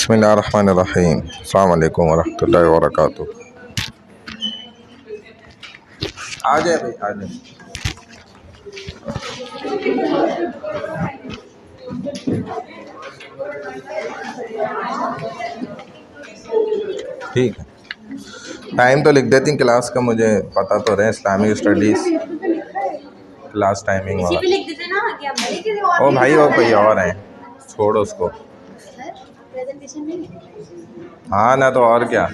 बिस्मिल्लाहिर्रहमानिर्रहीम। अस्सलाम वालेकुम वरहमतुल्लाहि वबरकातुहू। आ जाए भाई, आ जाए। ठीक है, टाइम तो लिख देती क्लास का, मुझे पता तो रहे। इस्लामिक स्टडीज़ क्लास टाइमिंग वगैरह। ओ भाई, और कोई और है, छोड़ो उसको। हाँ ना, तो और क्या।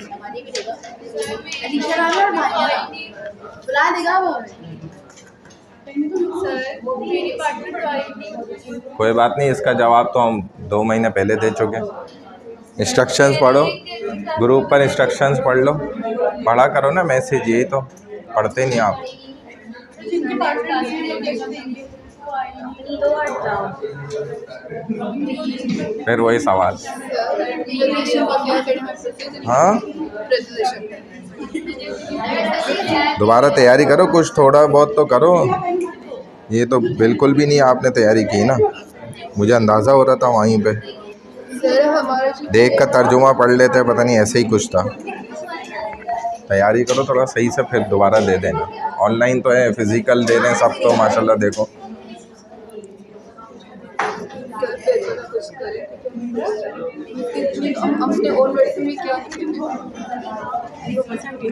कोई बात नहीं, इसका जवाब तो हम 2 महीने पहले दे चुके हैं। इंस्ट्रक्शंस पढ़ो, ग्रुप पर इंस्ट्रक्शंस पढ़ लो, पढ़ा करो ना मैसेज, यही तो पढ़ते नहीं आप। फिर वही सवाल। हाँ, दोबारा तैयारी करो, कुछ थोड़ा बहुत तो करो। ये तो बिल्कुल भी नहीं आपने तैयारी की ना, मुझे अंदाज़ा हो रहा था वहीं पे देख कर तर्जुमा पढ़ लेते, पता नहीं ऐसे ही कुछ था। तैयारी करो थोड़ा सही से, फिर दोबारा दे देना। ऑनलाइन तो है, फिज़िकल दे दें सब तो माशाल्लाह। देखो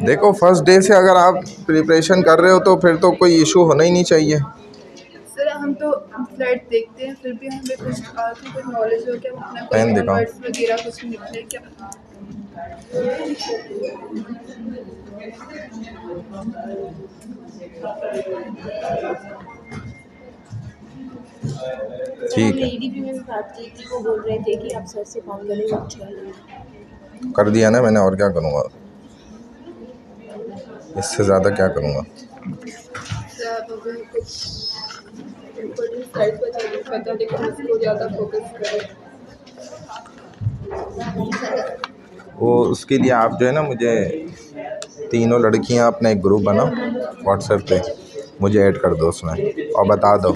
देखो, फर्स्ट डे से अगर आप प्रिपरेशन कर रहे हो तो फिर तो कोई इशू होना ही नहीं चाहिए। सर हम तो फ्लैट देखते हैं, फिर भी हमें कुछ नॉलेज हो क्या, अपना पेन दिखाओ। वगैरह कुछ निकले क्या। ठीक है, एडीपी में भी बात की थी, वो बोल रहे थे कि आप सर से कॉल करें, अच्छा कर दिया ना मैंने, और क्या करूँगा, इससे ज़्यादा क्या करूँगा। वो उसके लिए आप जो है ना, मुझे तीनों लड़कियां अपना एक ग्रुप बनाओ व्हाट्सएप पे, मुझे ऐड कर दो उसमें और बता दो।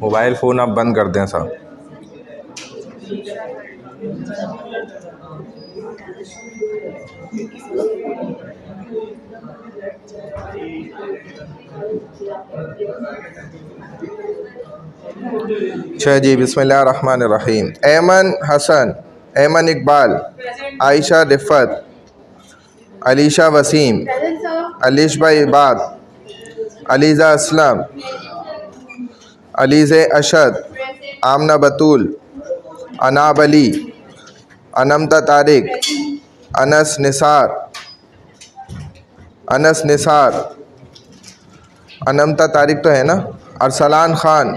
मोबाइल फ़ोन आप बंद कर दें सब। अच्छा जी, बिस्मिल्लाहिर्रहमानिर्रहीम। ऐमन हसन, ऐमन इकबाल, आयशा रिफ़त, अलीशा वसीम, अलिशबा इबाद, अलीज़ा असलम, अलीज़े अशद, आमना बतूल, अनाब अली, अनमता तारिक, अनस निसार, अनमता तारिक तो है ना, अरसलान ख़ान,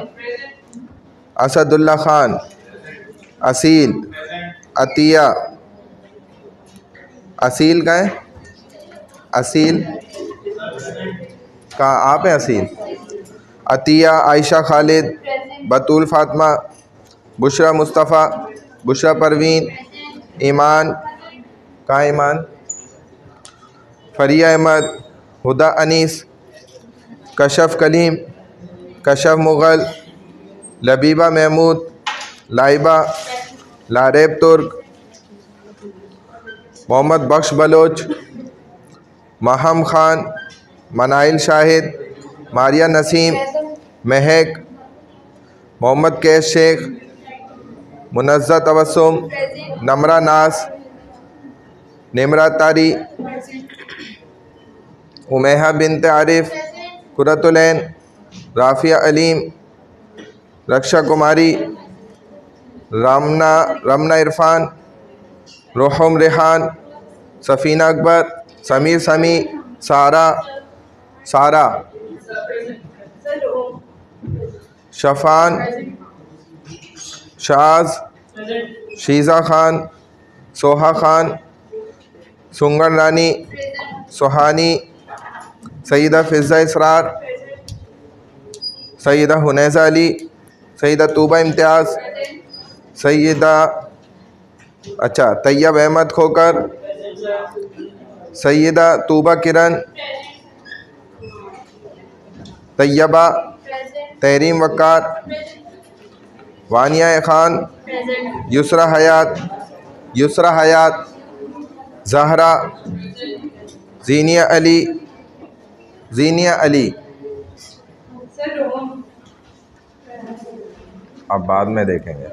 असदुल्ला ख़ान, असील, अतिया, असील का है, असील कहाँ आप हैं, असील, अतिया, आयशा खालिद, बतूल फ़ातिमा, बुशरा मुस्तफ़ा, बुशरा परवीन, ईमान कहाँ, ईमान, फरिया अहमद, हुदा अनीस, कशफ कलीम, कशफ मुग़ल, लबीबा महमूद, लाइबा, लारेब तुर्क, मोहम्मद बख्श बलोच, महम ख़ान, मनाइल शाहिद, मारिया नसीम, महक, मोहम्मद कैश शेख, मुनज़्ज़ा तबस्सुम, नमरा नास, निमरा तारी, उमेहा बिनते आरिफ, कुरतुलैन, राफ़िया अलीम, रक्षा कुमारी, रमना इरफान, रोहम रेहान, सफ़ीना अकबर, समीर समी, सारा, शफ़ान, शाज, शीज़ा खान, सोहा खान, सुंगन रानी, सुहानी, सईदा फ़िज़ा इसरार, सईदा हुनैज़ा अली, सईदा तूबा इम्तियाज़, सईदा तैयब अहमद खोकर, सईदा तूबा किरण, तैयबा, तहरीम वक़ार, वानिया खान, युसरा हयात, ज़हरा, ज़ीनिया अली। अब बाद में देखेंगे।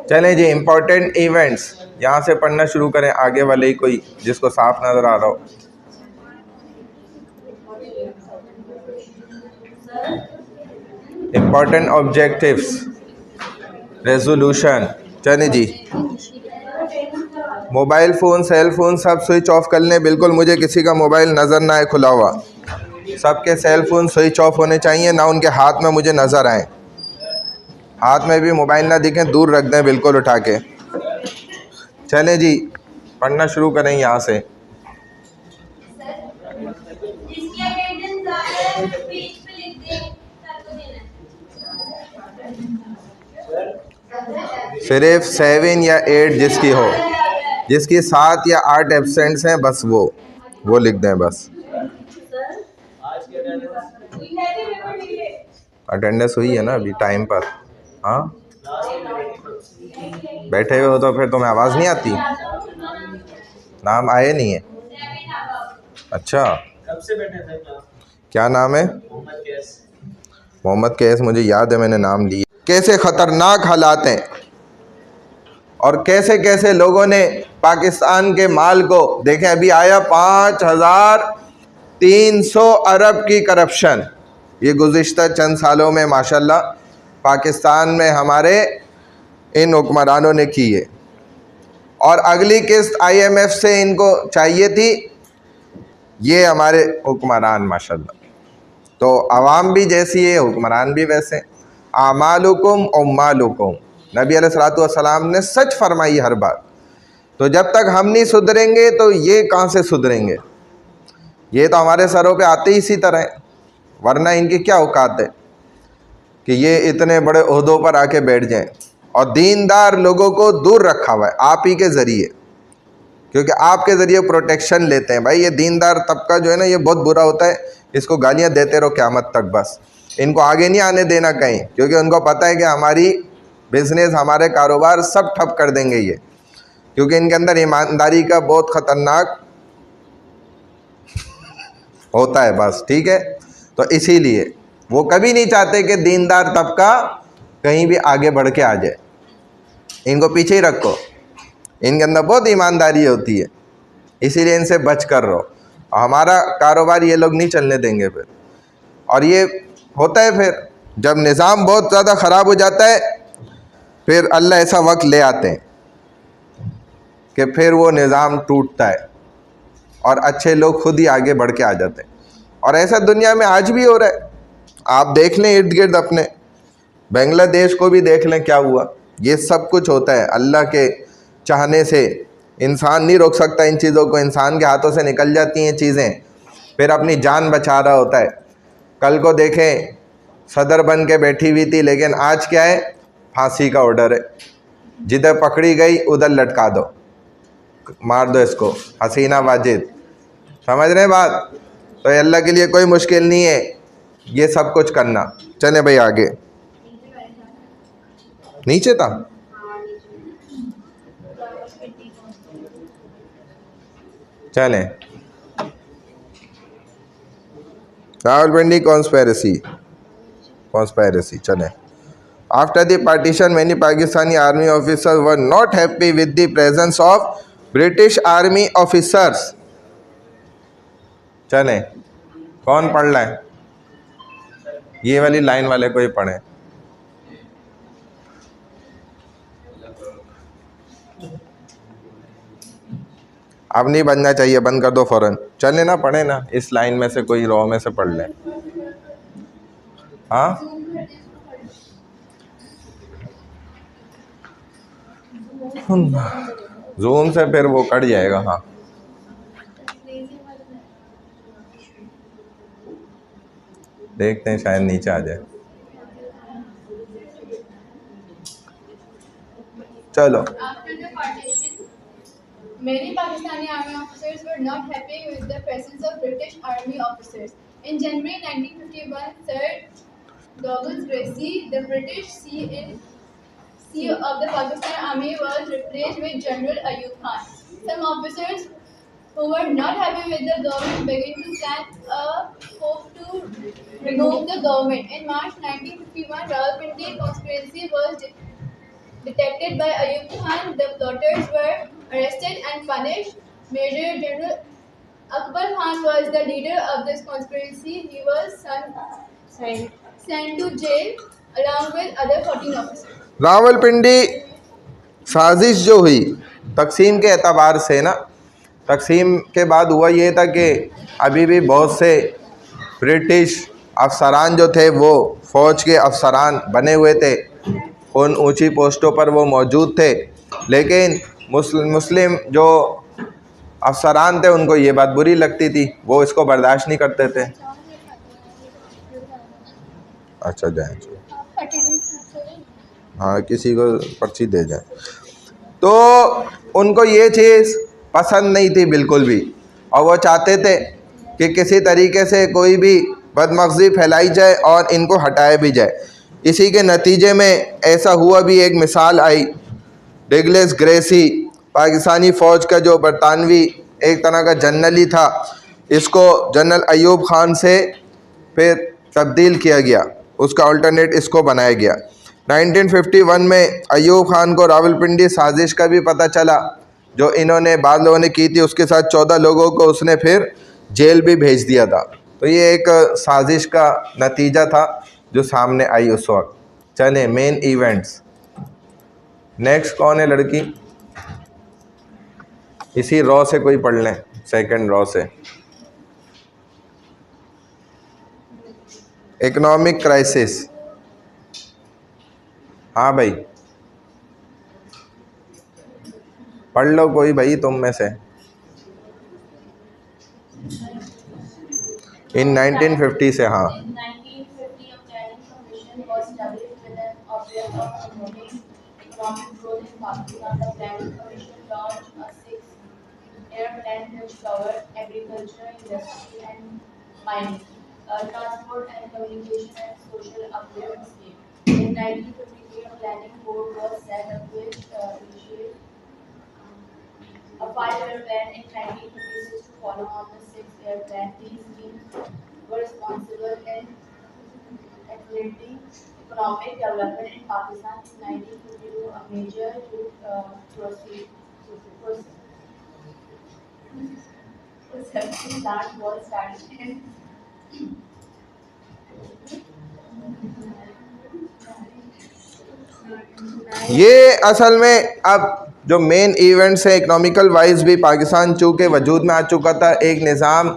चलें जी, इम्पोर्टेंट इवेंट्स यहाँ से पढ़ना शुरू करें। आगे वाले ही कोई जिसको साफ नज़र आ रहा हो। Important objectives, resolution. चलें जी, मोबाइल फ़ोन, सेल फ़ोन सब स्विच ऑफ कर लें। बिल्कुल मुझे किसी का मोबाइल नज़र ना आए खुला हुआ। सबके सेल फ़ोन स्विच ऑफ होने चाहिए, ना उनके हाथ में मुझे नज़र आए। हाथ में भी मोबाइल ना दिखें, दूर रख दें बिल्कुल उठा के। चलें जी, पढ़ना शुरू करें यहाँ से। सिर्फ 7 या 8 जिसकी हो, जिसकी 7 या 8 एब्सेंट्स हैं बस वो लिख दें बस। अटेंडेंस हुई है ना अभी टाइम पर? हाँ, बैठे हुए हो तो फिर तुम्हें आवाज़ नहीं आती? नाम आए नहीं है? अच्छा, कब से बैठे थे? क्या नाम है? मोहम्मद कैस। मुझे याद है, मैंने नाम लिया। कैसे ख़तरनाक हालात हैं और कैसे कैसे लोगों ने पाकिस्तान के माल को देखें। अभी आया 5300 अरब की करप्शन, ये गुज़िश्ता चंद सालों में माशाल्लाह पाकिस्तान में हमारे इन हुक्मरानों ने की है। और अगली किस्त IMF से इनको चाहिए थी, ये हमारे हुक्मरान माशाल्लाह। तो आवाम भी जैसी है, हुक्मरान भी वैसे। आमालुकुम उम्मालुकुम, नबी अलैहिस्सलातु वस्सलाम ने सच फरमाई हर बात। तो जब तक हम नहीं सुधरेंगे तो ये कहाँ से सुधरेंगे? ये तो हमारे सरों पे आते ही इसी तरह है, वरना इनकी क्या औकात है कि ये इतने बड़े ओहदों पर आके बैठ जाएं। और दीनदार लोगों को दूर रखा हुआ है आप ही के ज़रिए, क्योंकि आपके ज़रिए प्रोटेक्शन लेते हैं। भाई ये दीनदार तबका जो है ना, ये बहुत बुरा होता है। इसको गालियाँ देते रहो क़यामत तक, बस इनको आगे नहीं आने देना कहीं, क्योंकि उनको पता है कि हमारी बिज़नेस, हमारे कारोबार सब ठप कर देंगे ये, क्योंकि इनके अंदर ईमानदारी का बहुत ख़तरनाक होता है बस। ठीक है, तो इसीलिए वो कभी नहीं चाहते कि दीनदार तबका कहीं भी आगे बढ़ के आ जाए। इनको पीछे ही रखो, इनके अंदर बहुत ईमानदारी होती है, इसीलिए इनसे बच कर रहो। हमारा कारोबार ये लोग नहीं चलने देंगे फिर। और ये होता है फिर जब निज़ाम बहुत ज़्यादा ख़राब हो जाता है, फिर अल्लाह ऐसा वक्त ले आते हैं कि फिर वो निज़ाम टूटता है और अच्छे लोग खुद ही आगे बढ़ के आ जाते हैं। और ऐसा दुनिया में आज भी हो रहा है। आप देख लें इर्द गिर्द, अपने बांग्लादेश को भी देख लें क्या हुआ। ये सब कुछ होता है अल्लाह के चाहने से। इंसान नहीं रोक सकता इन चीज़ों को, इंसान के हाथों से निकल जाती हैं चीज़ें, फिर अपनी जान बचा रहा होता है। कल को देखें सदर बन के बैठी हुई थी, लेकिन आज क्या है? फांसी का ऑर्डर है। जिधर पकड़ी गई उधर लटका दो, मार दो इसको, हसीना वाजिद। समझ रहे हैं बात? तो ये अल्लाह के लिए कोई मुश्किल नहीं है ये सब कुछ करना। चले भाई आगे। नीचे था, चलें। रावलपिंडी कॉन्स्पिरेसी चलें। After the partition, many Pakistani army officers were not happy with the presence of British army officers. चलें, कौन पढ़ रहा है? ये वाली लाइन वाले को ही पढ़ें। अब नहीं बनना चाहिए, बंद कर दो फ़ौरन। चले ना, पढ़े ना, इस लाइन में से कोई रॉ में से पढ़ लें। हाँ जूम से फिर वो कट जाएगा। हाँ देखते हैं, शायद नीचे आ जाए। चलो। After the partition, many Pakistani army officers were not happy with the presence of British army officers. In January 1951, Sir Douglas Gracie, the British C of the Pakistan Army, was replaced with General Ayub Khan. Some officers who were not happy with the government began to plan a hope to remove the government. In March 1951, Rawalpindi conspiracy was detected by Ayub Khan. The plotters were arrested and punished. Major General Akbar Khan was the leader of this conspiracy. He was sent to jail along with other 14 officers. Rawalpindi साजिश जो हुई तकसीम के एतबार से ना, तकसीम के बाद हुआ ये था कि अभी भी बहुत से ब्रिटिश अफसरान जो थे वो फ़ौज के अफसरान बने हुए थे, उन ऊंची पोस्टों पर वो मौजूद थे, लेकिन मुस्लिम जो अफसरान थे उनको ये बात बुरी लगती थी, वो इसको बर्दाश्त नहीं करते थे। अच्छा जाए, हाँ किसी को पर्ची दे जाए। तो उनको ये चीज़ पसंद नहीं थी बिल्कुल भी, और वो चाहते थे कि किसी तरीके से कोई भी बदमग़ज़ी फैलाई जाए और इनको हटाया भी जाए। इसी के नतीजे में ऐसा हुआ भी, एक मिसाल आई, डगलस ग्रेसी पाकिस्तानी फ़ौज का जो बरतानवी एक तरह का जनरल ही था, इसको जनरल अयूब ख़ान से फिर तब्दील किया गया, उसका अल्टरनेट इसको बनाया गया। 1951 में अयूब ख़ान को रावलपिंडी साजिश का भी पता चला जो इन्होंने बाद लोगों ने की थी, उसके साथ 14 लोगों को उसने फिर जेल भी भेज दिया था। तो ये एक साजिश का नतीजा था जो सामने आई उस वक्त। चले मेन इवेंट्स। नेक्स्ट कौन है लड़की? इसी रॉ से कोई पढ़ लें, सेकंड रॉ से। Economic crisis. हाँ भाई पढ़ लो कोई भाई तुम में से। इन 1950 से, हाँ। In 1950, a planning commission was established with an object of promoting economic growth in Pakistan. The planning commission launched a 6-year plan which covered agriculture, industry and mining, transport and communication and social uplift scheme. In 1953, a planning board was set up which initiated a 5-year plan in 1956 to follow on the 6-year plan. These schemes were responsible in accelerating economic development in Pakistan. In 1952, a major processing plant was started. ये असल में अब जो main events हैं economical wise भी पाकिस्तान चूँकि वजूद में आ चुका था, एक निज़ाम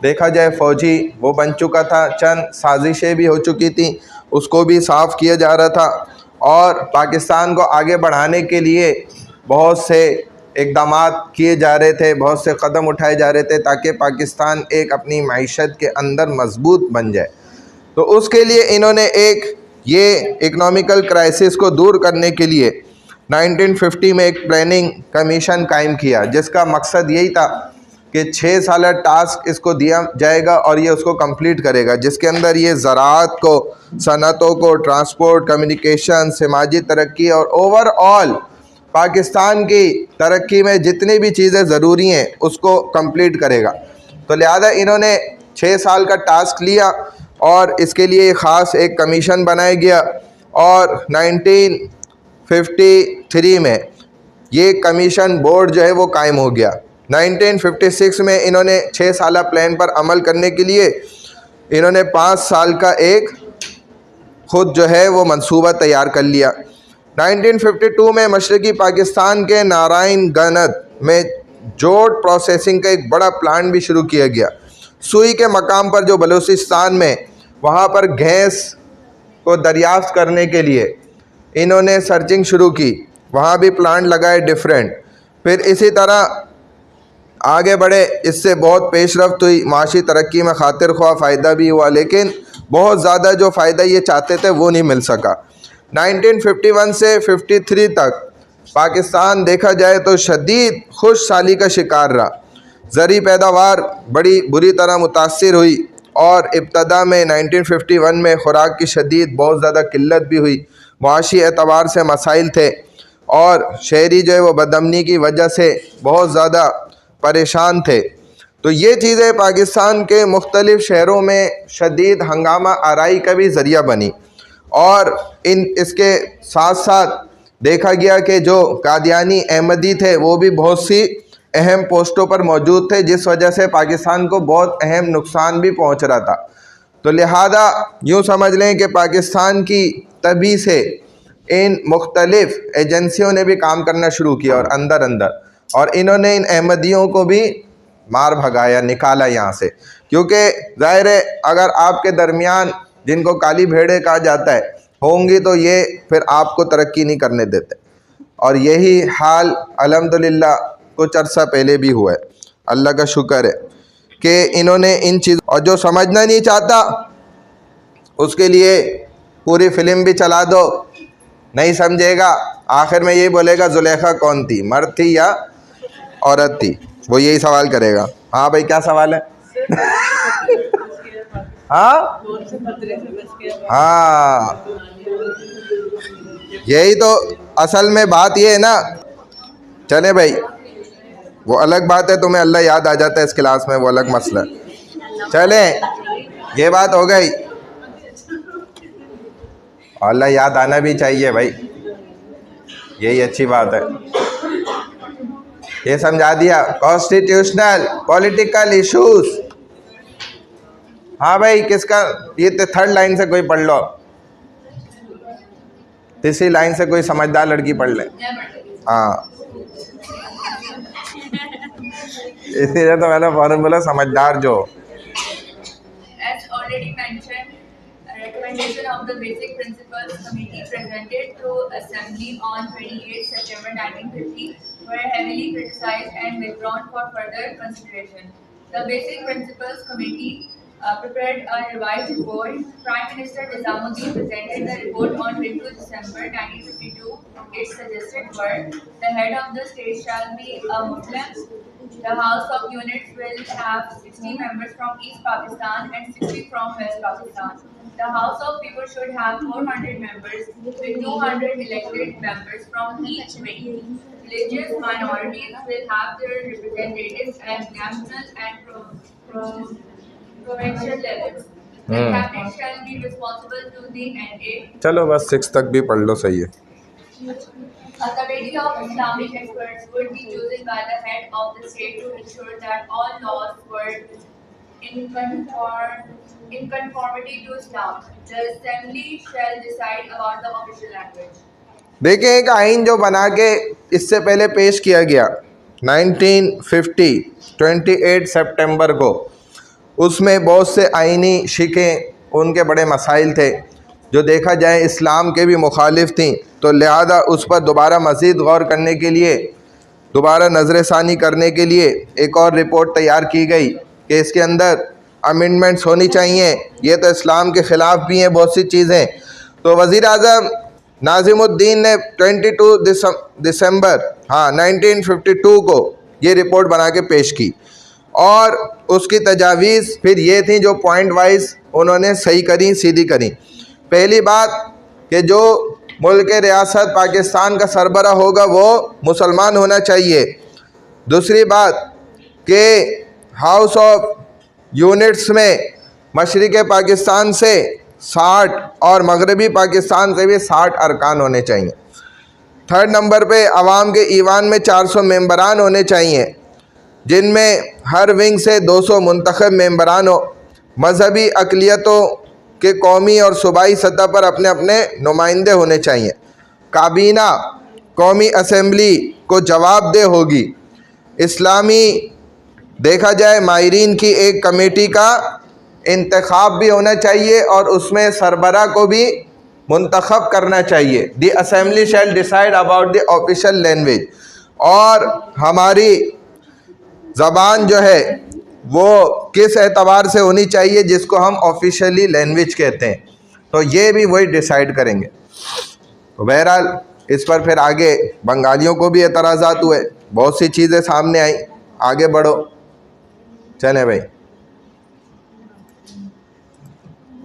देखा जाए फ़ौजी वो बन चुका था, चंद साजिशें भी हो चुकी थी, उसको भी साफ़ किया जा रहा था, और पाकिस्तान को आगे बढ़ाने के लिए बहुत से इक़दामात किए जा रहे थे, बहुत से कदम उठाए जा रहे थे ताकि पाकिस्तान एक अपनी मईशत के अंदर मजबूत बन जाए। तो उसके लिए इन्होंने एक ये इकोनॉमिकल क्राइसिस को दूर करने के लिए 1950 में एक प्लानिंग कमीशन कायम किया, जिसका मकसद यही था कि 6 साल टास्क इसको दिया जाएगा और ये उसको कंप्लीट करेगा, जिसके अंदर ये ज़राअत को, सनतों को, ट्रांसपोर्ट, कम्युनिकेशन, समाजी तरक्की और ओवरऑल पाकिस्तान की तरक्की में जितनी भी चीज़ें ज़रूरी हैं उसको कंप्लीट करेगा। तो लिहाजा इन्होंने 6 साल का टास्क लिया और इसके लिए ख़ास एक कमीशन बनाया गया, और 1953 में ये कमीशन बोर्ड जो है वो कायम हो गया। 1956 में इन्होंने 6 साल प्लान पर अमल करने के लिए इन्होंने 5 साल का एक ख़ुद जो है वो मंसूबा तैयार कर लिया। 1952 में मशरक़ी पाकिस्तान के नारायणगंज में जोट प्रोसेसिंग का एक बड़ा प्लांट भी शुरू किया गया। सुई के मकाम पर जो बलूचिस्तान में, वहाँ पर गैस को दरियाफ्त करने के लिए इन्होंने सर्चिंग शुरू की, वहाँ भी प्लांट लगाए डिफरेंट। फिर इसी तरह आगे बढ़े, इससे बहुत पेशरफ्त हुई, माशी तरक्की में खातिर ख्वाह फ़ायदा भी हुआ, लेकिन बहुत ज़्यादा जो फ़ायदा ये चाहते थे वो नहीं मिल सका। 1951 से 53 तक पाकिस्तान देखा जाए तो शदीद खुशहाली का शिकार रहा। ज़री पैदावार बड़ी बुरी तरह मुतासिर हुई और इब्तदा में 1951 में ख़ुराक की शदीद बहुत ज़्यादा किल्लत भी हुई। मुआशी एतबार से मसाइल थे और शहरी जो है वो बदअमनी की वजह से बहुत ज़्यादा परेशान थे। तो ये चीज़ें पाकिस्तान के मुख्तलिफ़ शहरों में शदीद हंगामा आराई का भी ज़रिया बनी। और इसके साथ साथ देखा गया कि जो कादियानी अहमदी थे वो भी बहुत सी अहम पोस्टों पर मौजूद थे, जिस वजह से पाकिस्तान को बहुत अहम नुकसान भी पहुंच रहा था। तो लिहाजा यूँ समझ लें कि पाकिस्तान की तभी से इन मुख्तलिफ़ एजेंसियों ने भी काम करना शुरू किया और अंदर अंदर, और इन्होंने इन अहमदियों को भी मार भगाया, निकाला यहाँ से। क्योंकि ज़ाहिर है अगर आपके दरमियान जिनको काली भेड़े कहा जाता है होंगी तो ये फिर आपको तरक्की नहीं करने देते। और यही हाल अल्हम्दुलिल्लाह कुछ अर्सा पहले भी हुआ है। अल्लाह का शुक्र है कि इन्होंने इन चीज़, और जो समझना नहीं चाहता उसके लिए पूरी फिल्म भी चला दो, नहीं समझेगा, आखिर में यही बोलेगा जुलेखा कौन थी, मर्द थी या औरत थी, वो यही सवाल करेगा। हाँ भाई क्या सवाल है? हाँ हाँ, यही तो असल में बात ये है ना। चले भाई, वो अलग बात है, तुम्हें अल्लाह याद आ जाता है इस क्लास में, वो अलग मसला है। चले, ये बात हो गई, अल्लाह याद आना भी चाहिए भाई, यही अच्छी बात है। ये समझा दिया। कॉन्स्टिट्यूशनल पॉलिटिकल इश्यूज, हाँ भाई किसका, ये थर्ड लाइन से कोई पढ़ लो, तीसरी लाइन से कोई समझदार लड़की पढ़ ले। हाँ इसलिए तो मैंने फौरन बोला समझदार जो। As already mentioned, a recommendation of the Basic Principles Committee presented to Assembly on 28 September 1950 were heavily criticized and withdrawn for further consideration. The Basic Principles Committee prepared a revised report. Prime Minister Nizamuddin presented the report on 22 December 1952. Its suggested were: the head of the state shall be a Muslim. The House of Units will have 60 members from East Pakistan and 60 from West Pakistan. The House of People should have 400 members with 200 elected members from each wing. Religious minorities will have their representatives at national and provincial levels. The cabinet shall be responsible to the NA. चलो बस 6 तक भी पढ़ लो, सही है। A committee of Islamic experts would be chosen by the head of the state to ensure that all laws were in conformity to Islam. The assembly shall decide about the official language. देखें, एक आइन जो बना के इससे पहले पेश किया गया 1950 28 सितंबर को, उसमें बहुत से आइनी शिकें, उनके बड़े मसाइल थे जो देखा जाए इस्लाम के भी मुखालिफ थी। तो लिहाजा उस पर दोबारा मज़ीद गौर करने के लिए, दोबारा नज़रसानी करने के लिए एक और रिपोर्ट तैयार की गई कि इसके अंदर अमेंडमेंट्स होनी चाहिए। ये तो इस्लाम के ख़िलाफ़ भी हैं बहुत सी चीज़ें। तो वज़ीर आज़म नाज़िमुद्दीन ने 22 दिसंबर 1952 को ये रिपोर्ट बना के पेश की, और उसकी तजावीज़ फिर ये थी जो पॉइंट वाइज उन्होंने सही करी, सीधी करी। पहली बात कि जो मुल्क रियासत पाकिस्तान का सरबरा होगा वो मुसलमान होना चाहिए। दूसरी बात कि हाउस ऑफ यूनिट्स में मशरिक़ पाकिस्तान से 60 और मगरबी पाकिस्तान से भी 60 अरकान होने चाहिए। थर्ड नंबर पे अवाम के ईवान में 400 मेंबरान होने चाहिए, जिनमें हर विंग से 200 मुंतखब मेंबरान हो। मजहबी अक़लियतों कि कौमी और सूबाई सतह पर अपने अपने नुमाइंदे होने चाहिए। काबीना कौमी असम्बली को जवाबदेह होगी। इस्लामी देखा जाए माहिरीन की एक कमेटी का इंतखाब भी होना चाहिए और उसमें सरबरा को भी मुंतखब करना चाहिए। The assembly shall decide about the official language, और हमारी ज़बान जो है वो किस एतबार से होनी चाहिए जिसको हम ऑफिशियली लैंग्वेज कहते हैं, तो ये भी वही डिसाइड करेंगे। तो बहरहाल इस पर फिर आगे बंगालियों को भी एतराज़ात हुए, बहुत सी चीज़ें सामने आई। आगे बढ़ो, चले भाई।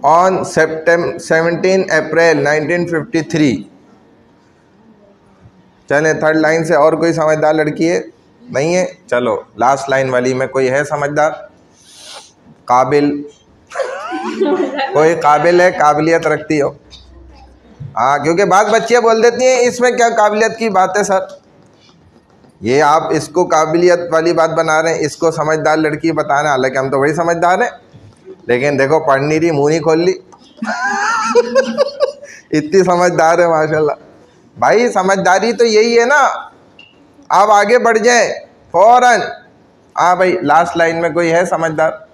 ऑन 17 अप्रैल 1953, चले थर्ड लाइन से। और कोई समझदार लड़की है? नहीं है? चलो लास्ट लाइन वाली में कोई है समझदार, काबिल? कोई काबिल है, काबिलियत रखती हो? हाँ, क्योंकि बात बच्चियाँ बोल देती हैं इसमें क्या काबिलियत की बात है सर, ये आप इसको काबिलियत वाली बात बना रहे हैं, इसको समझदार लड़की बता रहे हैं। हालांकि हम तो बड़ी समझदार हैं, लेकिन देखो पढ़ नहीं रही, मुँह नहीं खोल ली। इतनी समझदार है माशाल्लाह। भाई समझदारी तो यही है ना, आप आगे बढ़ जाए फौरन। हाँ भाई, लास्ट लाइन में कोई है समझदार,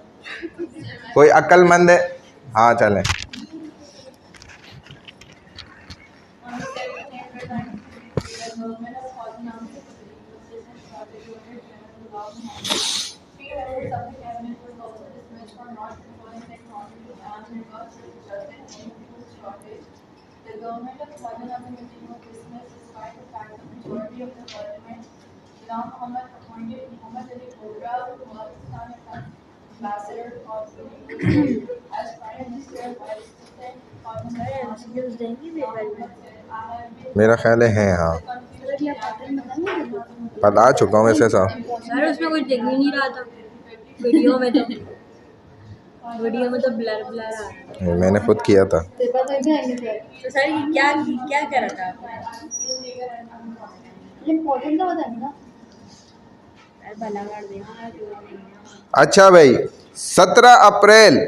कोई अक्लमंद है? हाँ चलें। The government of Southern Afghanistan was dismissed despite the fact that the majority of the parliament, Ghulam Muhammad appointed Muhammad Ali Bogra to Pakistan as ambassador of the Union as prime minister while assistant मेरा ख्याल है हाँ, बता चुका हूँ वैसे साहब। Sir उसमें कुछ दिख ही नहीं रहा था वीडियो में, तो ब्लर ब्लर आ रहा है। मैंने खुद किया था। तो सर ये क्या कर रहा था इम्पोर्टेंट तो बताना ना। भला कर देना। अच्छा भाई, 17 अप्रैल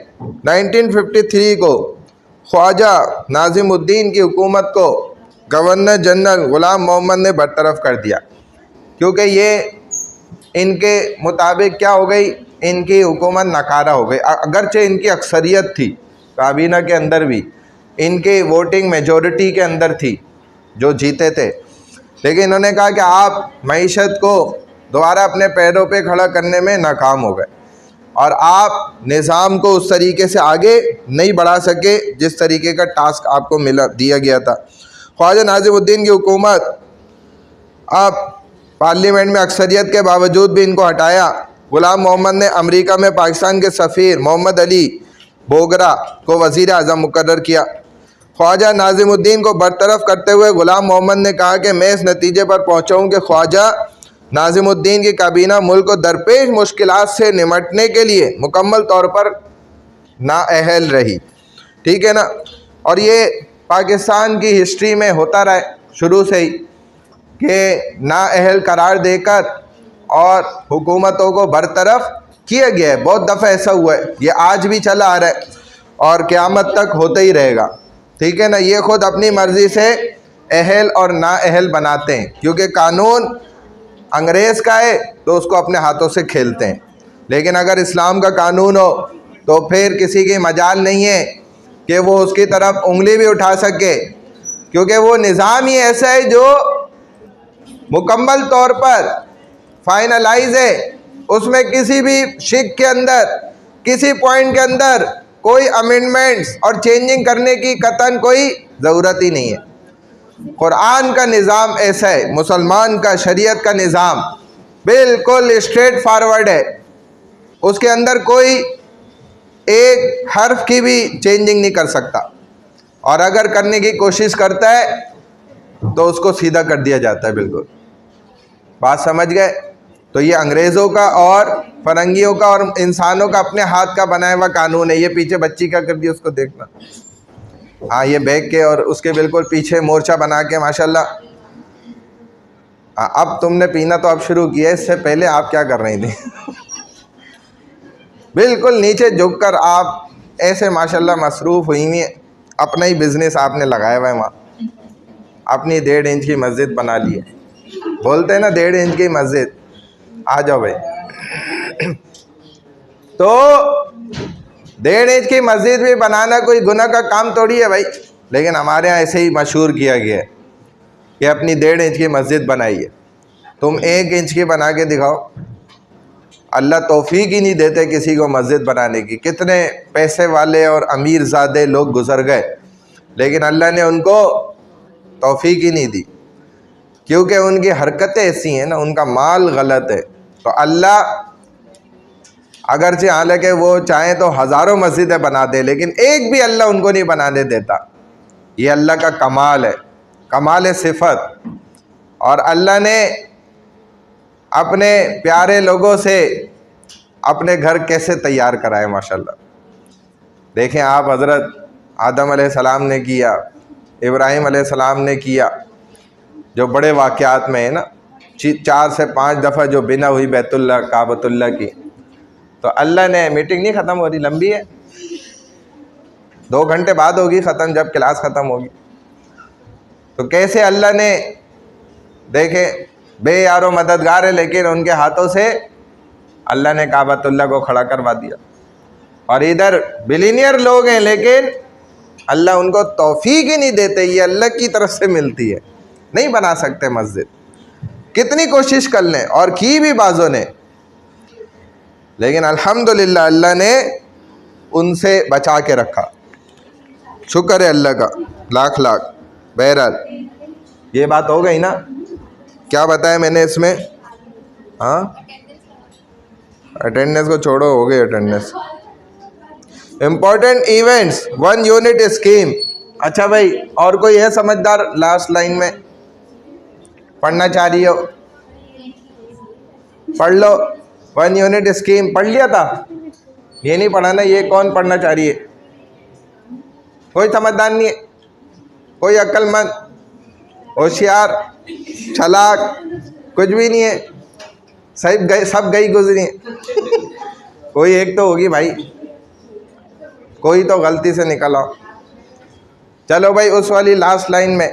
1953 को ख्वाजा नाजिमुद्दीन की हुकूमत को गवर्नर जनरल ग़ुलाम मोहम्मद ने बरतरफ कर दिया, क्योंकि ये इनके मुताबिक क्या हो गई, इनकी हुकूमत नकारा हो गई। अगरचे इनकी अक्सरियत थी काबीना के अंदर भी, इनकी वोटिंग मेजॉरिटी के अंदर थी जो जीते थे, लेकिन इन्होंने कहा कि आप मईशत को दोबारा अपने पैरों पे खड़ा करने में नाकाम हो गए और आप निज़ाम को उस तरीके से आगे नहीं बढ़ा सके जिस तरीके का टास्क आपको दिया गया था। ख्वाजा नाजिमुद्दीन की हुकूमत, अब पार्लियामेंट में अक्सरियत के बावजूद भी इनको हटाया। ग़ुलाम मोहम्मद ने अमेरिका में पाकिस्तान के सफ़ीर मोहम्मद अली बोगरा को वज़ीर आज़म मुकर्रर किया। ख्वाजा नाजिमुद्दीन को बरतरफ करते हुए ग़ुलाम मोहम्मद ने कहा कि मैं इस नतीजे पर पहुँचा हूँ कि ख्वाजा नाजिमुद्दीन की काबीना मुल्क को दरपेश मुश्किलात से निमटने के लिए मुकम्मल तौर पर नाअहल रही। ठीक है ना, और ये पाकिस्तान की हिस्ट्री में होता रहा है शुरू से ही कि नाअहल करार देकर और हुकूमतों को बरतरफ किया गया है। बहुत दफ़ा ऐसा हुआ है, ये आज भी चला आ रहा है और क़यामत तक होता ही रहेगा। ठीक है ना, ये ख़ुद अपनी मर्ज़ी से अहल और नाअहल बनाते हैं, क्योंकि कानून अंग्रेज़ का है तो उसको अपने हाथों से खेलते हैं, लेकिन अगर इस्लाम का कानून हो तो फिर किसी की मजाल नहीं है कि वो उसकी तरफ उंगली भी उठा सके, क्योंकि वो निज़ाम ही ऐसा है जो मुकम्मल तौर पर फाइनलाइज है। उसमें किसी भी शिक के अंदर, किसी पॉइंट के अंदर कोई अमेंडमेंट्स और चेंजिंग करने की कतन कोई ज़रूरत ही नहीं है। कुरान का निज़ाम ऐसा है, मुसलमान का शरीयत का निज़ाम बिल्कुल स्ट्रेट फॉरवर्ड है, उसके अंदर कोई एक हर्फ की भी चेंजिंग नहीं कर सकता, और अगर करने की कोशिश करता है तो उसको सीधा कर दिया जाता है। बिल्कुल बात समझ गए? तो ये अंग्रेज़ों का और फरंगियों का और इंसानों का अपने हाथ का बनाया हुआ कानून है। ये पीछे बच्ची क्या कर दी उसको देखना, हाँ ये बैग के और उसके बिल्कुल पीछे मोर्चा बना के माशाल्लाह। हाँ, अब तुमने पीना तो अब शुरू किया, इससे पहले आप क्या कर रही थी? बिल्कुल नीचे झुककर आप ऐसे माशाल्लाह मसरूफ़ हुई हुई हैं, अपना ही बिज़नेस आपने लगाया हुआ है वहाँ, अपनी 1.5 इंच की मस्जिद बना ली है। बोलते हैं ना 1.5 इंच की मस्जिद, आ जाओ भाई। तो 1.5 इंच की मस्जिद भी बनाना कोई गुनाह का काम थोड़ी है भाई, लेकिन हमारे यहाँ ऐसे ही मशहूर किया गया है कि अपनी 1.5 इंच की मस्जिद बनाइए। तुम 1 इंच की बना के दिखाओ। अल्लाह तौफीक ही नहीं देते किसी को मस्जिद बनाने की। कितने पैसे वाले और अमीर ज़ादे लोग गुजर गए, लेकिन अल्लाह ने उनको तौफीक ही नहीं दी, क्योंकि उनकी हरकतें ऐसी हैं ना, उनका माल गलत है। तो अल्लाह अगरचे हालांकि वो चाहें तो हज़ारों मस्जिदें बना दे, लेकिन एक भी अल्लाह उनको नहीं बनाने देता। ये अल्लाह का कमाल है, कमाल सिफत। और अल्लाह ने अपने प्यारे लोगों से अपने घर कैसे तैयार कराए माशाल्लाह। देखें आप, हज़रत आदम अलैहिस्सलाम ने किया, इब्राहीम अलैहिस्सलाम ने किया, जो बड़े वाक़यात में है ना, 4 से 5 दफ़ा जो बिना हुई बैतुल्ला काबतुल्ला की। तो अल्लाह ने, मीटिंग नहीं ख़त्म हो रही, लंबी है, 2 घंटे बाद होगी ख़त्म, जब क्लास ख़त्म होगी। तो कैसे अल्लाह ने, देखे बेयारो मददगार है, लेकिन उनके हाथों से अल्लाह ने काबतुल्ला को खड़ा करवा दिया। और इधर बिलीनियर लोग हैं, लेकिन अल्लाह उनको तौफीक ही नहीं देते। ये अल्लाह की तरफ से मिलती है, नहीं बना सकते मस्जिद, कितनी कोशिश कर लें, और की भी बाज़ों ने, लेकिन अल्हम्दुलिल्लाह अल्लाह ने उनसे बचा के रखा। शुक्र है अल्लाह का, लाख लाख। बहरहाल ये बात हो गई ना, क्या बताया मैंने इसमें? हाँ, अटेंडेंस को छोड़ो, हो गई attendance. Important events, 1 unit scheme. अच्छा भाई, और कोई है समझदार लास्ट लाइन में पढ़ना चाह रही हो? पढ़ लो। 1 यूनिट स्कीम पढ़ लिया था, ये नहीं पढ़ा ना? ये कौन पढ़ना चाह रही है? कोई समझदार नहीं है, कोई अक्लमंद, होशियार, चालाक, कुछ भी नहीं है, सब गई गुजरी है। कोई एक तो होगी भाई, कोई तो गलती से निकल आओ। चलो भाई, उस वाली लास्ट लाइन में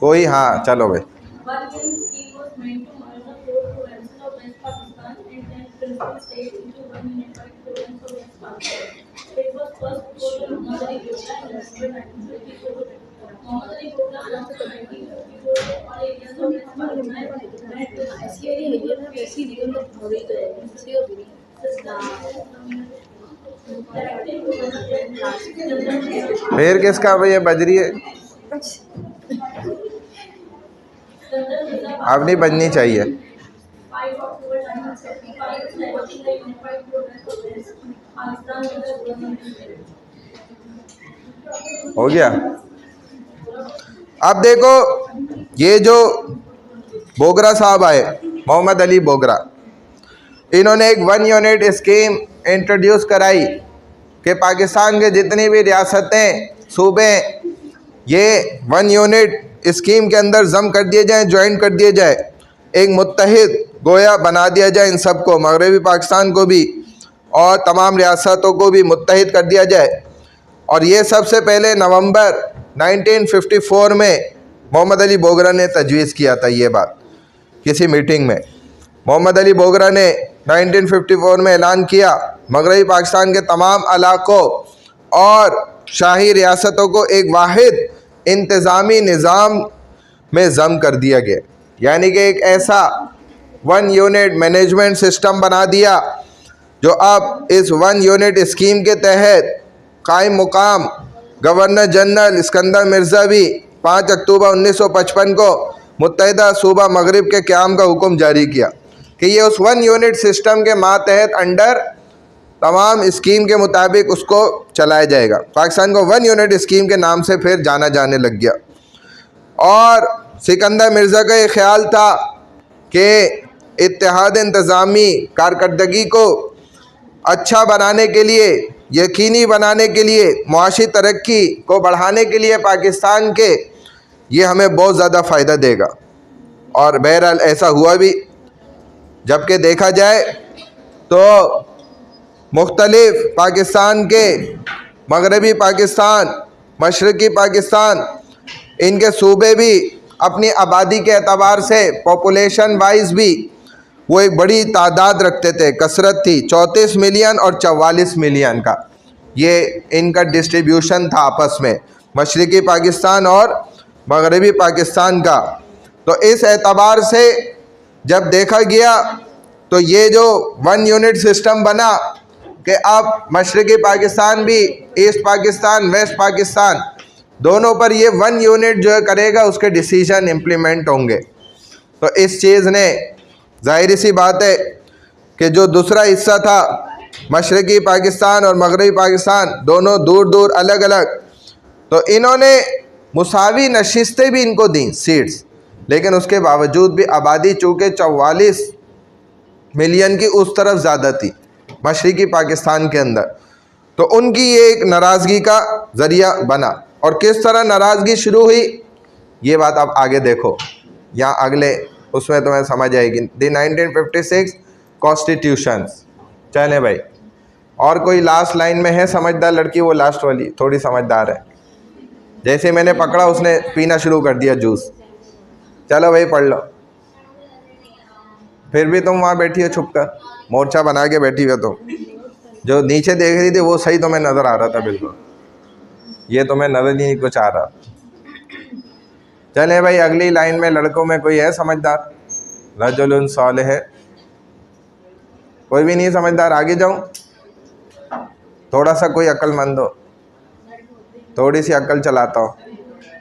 कोई, हाँ चलो भाई। One young scheme was meant to merge the 4 provinces of West Pakistan and 10 principal states into one unified province of West Pakistan. It was first proposed by Muhammad Ali Gupta in November 1954. Muhammad Ali Gupta announced in 1954 that all areas of West Pakistan met with ऐसी area में वैसी निकल तो हो गई तो इसलिए भी फिर किसका भाई ये बज रही है? अब नहीं बजनी चाहिए। 5 October 1975 establishing the unified province of West Pakistan with the government. हो गया। अब देखो, ये जो बोगरा साहब आए, मोहम्मद अली बोगरा, इन्होंने एक 1 यूनिट स्कीम इंट्रोड्यूस कराई कि पाकिस्तान के जितनी भी रियासतें, सूबे, ये 1 यूनिट स्कीम के अंदर जम कर दिए जाएं, ज्वाइन कर दिए जाए, एक मुत्तहिद गोया बना दिया जाए। इन सबको, मगरबी पाकिस्तान को भी और तमाम रियासतों को भी मुत्तहिद कर दिया जाए। और ये सबसे पहले नवंबर 1954 में मोहम्मद अली बोगरा ने तजवीज़ किया था। ये बात किसी मीटिंग में मोहम्मद अली बोगरा ने 1954 में ऐलान किया, मगरबी पाकिस्तान के तमाम इलाकों और शाही रियासतों को एक वाहिद इंतज़ामी निज़ाम में ज़म कर दिया गया। यानी कि एक ऐसा 1 यूनिट मैनेजमेंट सिस्टम बना दिया जो अब इस 1 यूनिट स्कीम के तहत कायम मुकाम गवर्नर जनरल इस्कंदर मिर्ज़ा भी 5 अक्टूबर 1955 को मुत्तहिदा सूबा मगरिब के क़याम का हुक्म जारी किया कि ये उस 1 यूनिट सिस्टम के मातहत अंडर तमाम स्कीम के मुताबिक उसको चलाया जाएगा। पाकिस्तान को 1 यूनिट स्कीम के नाम से फिर जाना जाने लग गया। और सिकंदर मिर्ज़ा का ये ख्याल था कि इत्तेहाद इंतज़ामी कारकर्दगी को अच्छा बनाने के लिए, यकीनी बनाने के लिए, मुआशी तरक्की को बढ़ाने के लिए पाकिस्तान के, ये हमें बहुत ज़्यादा फ़ायदा देगा। और बहरहाल ऐसा हुआ भी, जबकि देखा जाए तो मुख्तलिफ पाकिस्तान के, मगरबी पाकिस्तान, मशरक़ी पाकिस्तान, इनके सूबे भी अपनी आबादी के एतबार से पॉपुलेशन वाइज भी वो एक बड़ी तादाद रखते थे, कसरत थी। 34 मिलियन और 44 मिलियन का ये इनका डिस्ट्रीब्यूशन था आपस में, मशरक़ी पाकिस्तान और मगरबी पाकिस्तान का। तो इस एतबार से जब देखा गया तो ये जो 1 यूनिट सिस्टम बना कि अब मशरक़ी पाकिस्तान भी, ईस्ट पाकिस्तान, वेस्ट पाकिस्तान, दोनों पर ये 1 यूनिट जो है करेगा, उसके डिसीजन इम्प्लीमेंट होंगे। तो इस चीज़ ने, ज़ाहिर सी बात है कि जो दूसरा हिस्सा था मशरक़ी पाकिस्तान और मगरबी पाकिस्तान, दोनों दूर दूर अलग अलग, तो इन्होंने मुसावी नशिस्तें भी इनको दी, सीट्स, लेकिन उसके बावजूद भी आबादी चूँकि 44 मिलियन की उस तरफ ज़्यादा थी मशरक़ी पाकिस्तान के अंदर, तो उनकी ये एक नाराज़गी का ज़रिया बना। और किस तरह नाराज़गी शुरू हुई ये बात आप आगे देखो, यहाँ अगले उसमें तुम्हें समझ आएगी। The 1956 constitutions. चले भाई, और कोई लास्ट लाइन में है समझदार लड़की? वो लास्ट वाली थोड़ी समझदार है, जैसे मैंने पकड़ा उसने पीना शुरू कर दिया जूस। चलो भाई पढ़ लो। फिर भी तुम वहाँ बैठी हो छुप कर, मोर्चा बना के बैठी हो, तो जो नीचे देख रही थी वो सही तुम्हें नज़र आ रहा था बिल्कुल, ये तुम्हें नज़र ही नहीं कुछ आ रहा। चले भाई, अगली लाइन में लड़कों में कोई है समझदार? रजुलुन सालिह है, कोई भी नहीं समझदार? आगे जाऊं? थोड़ा सा कोई अक्लमंद हो, थोड़ी सी अक्ल चलाता हो।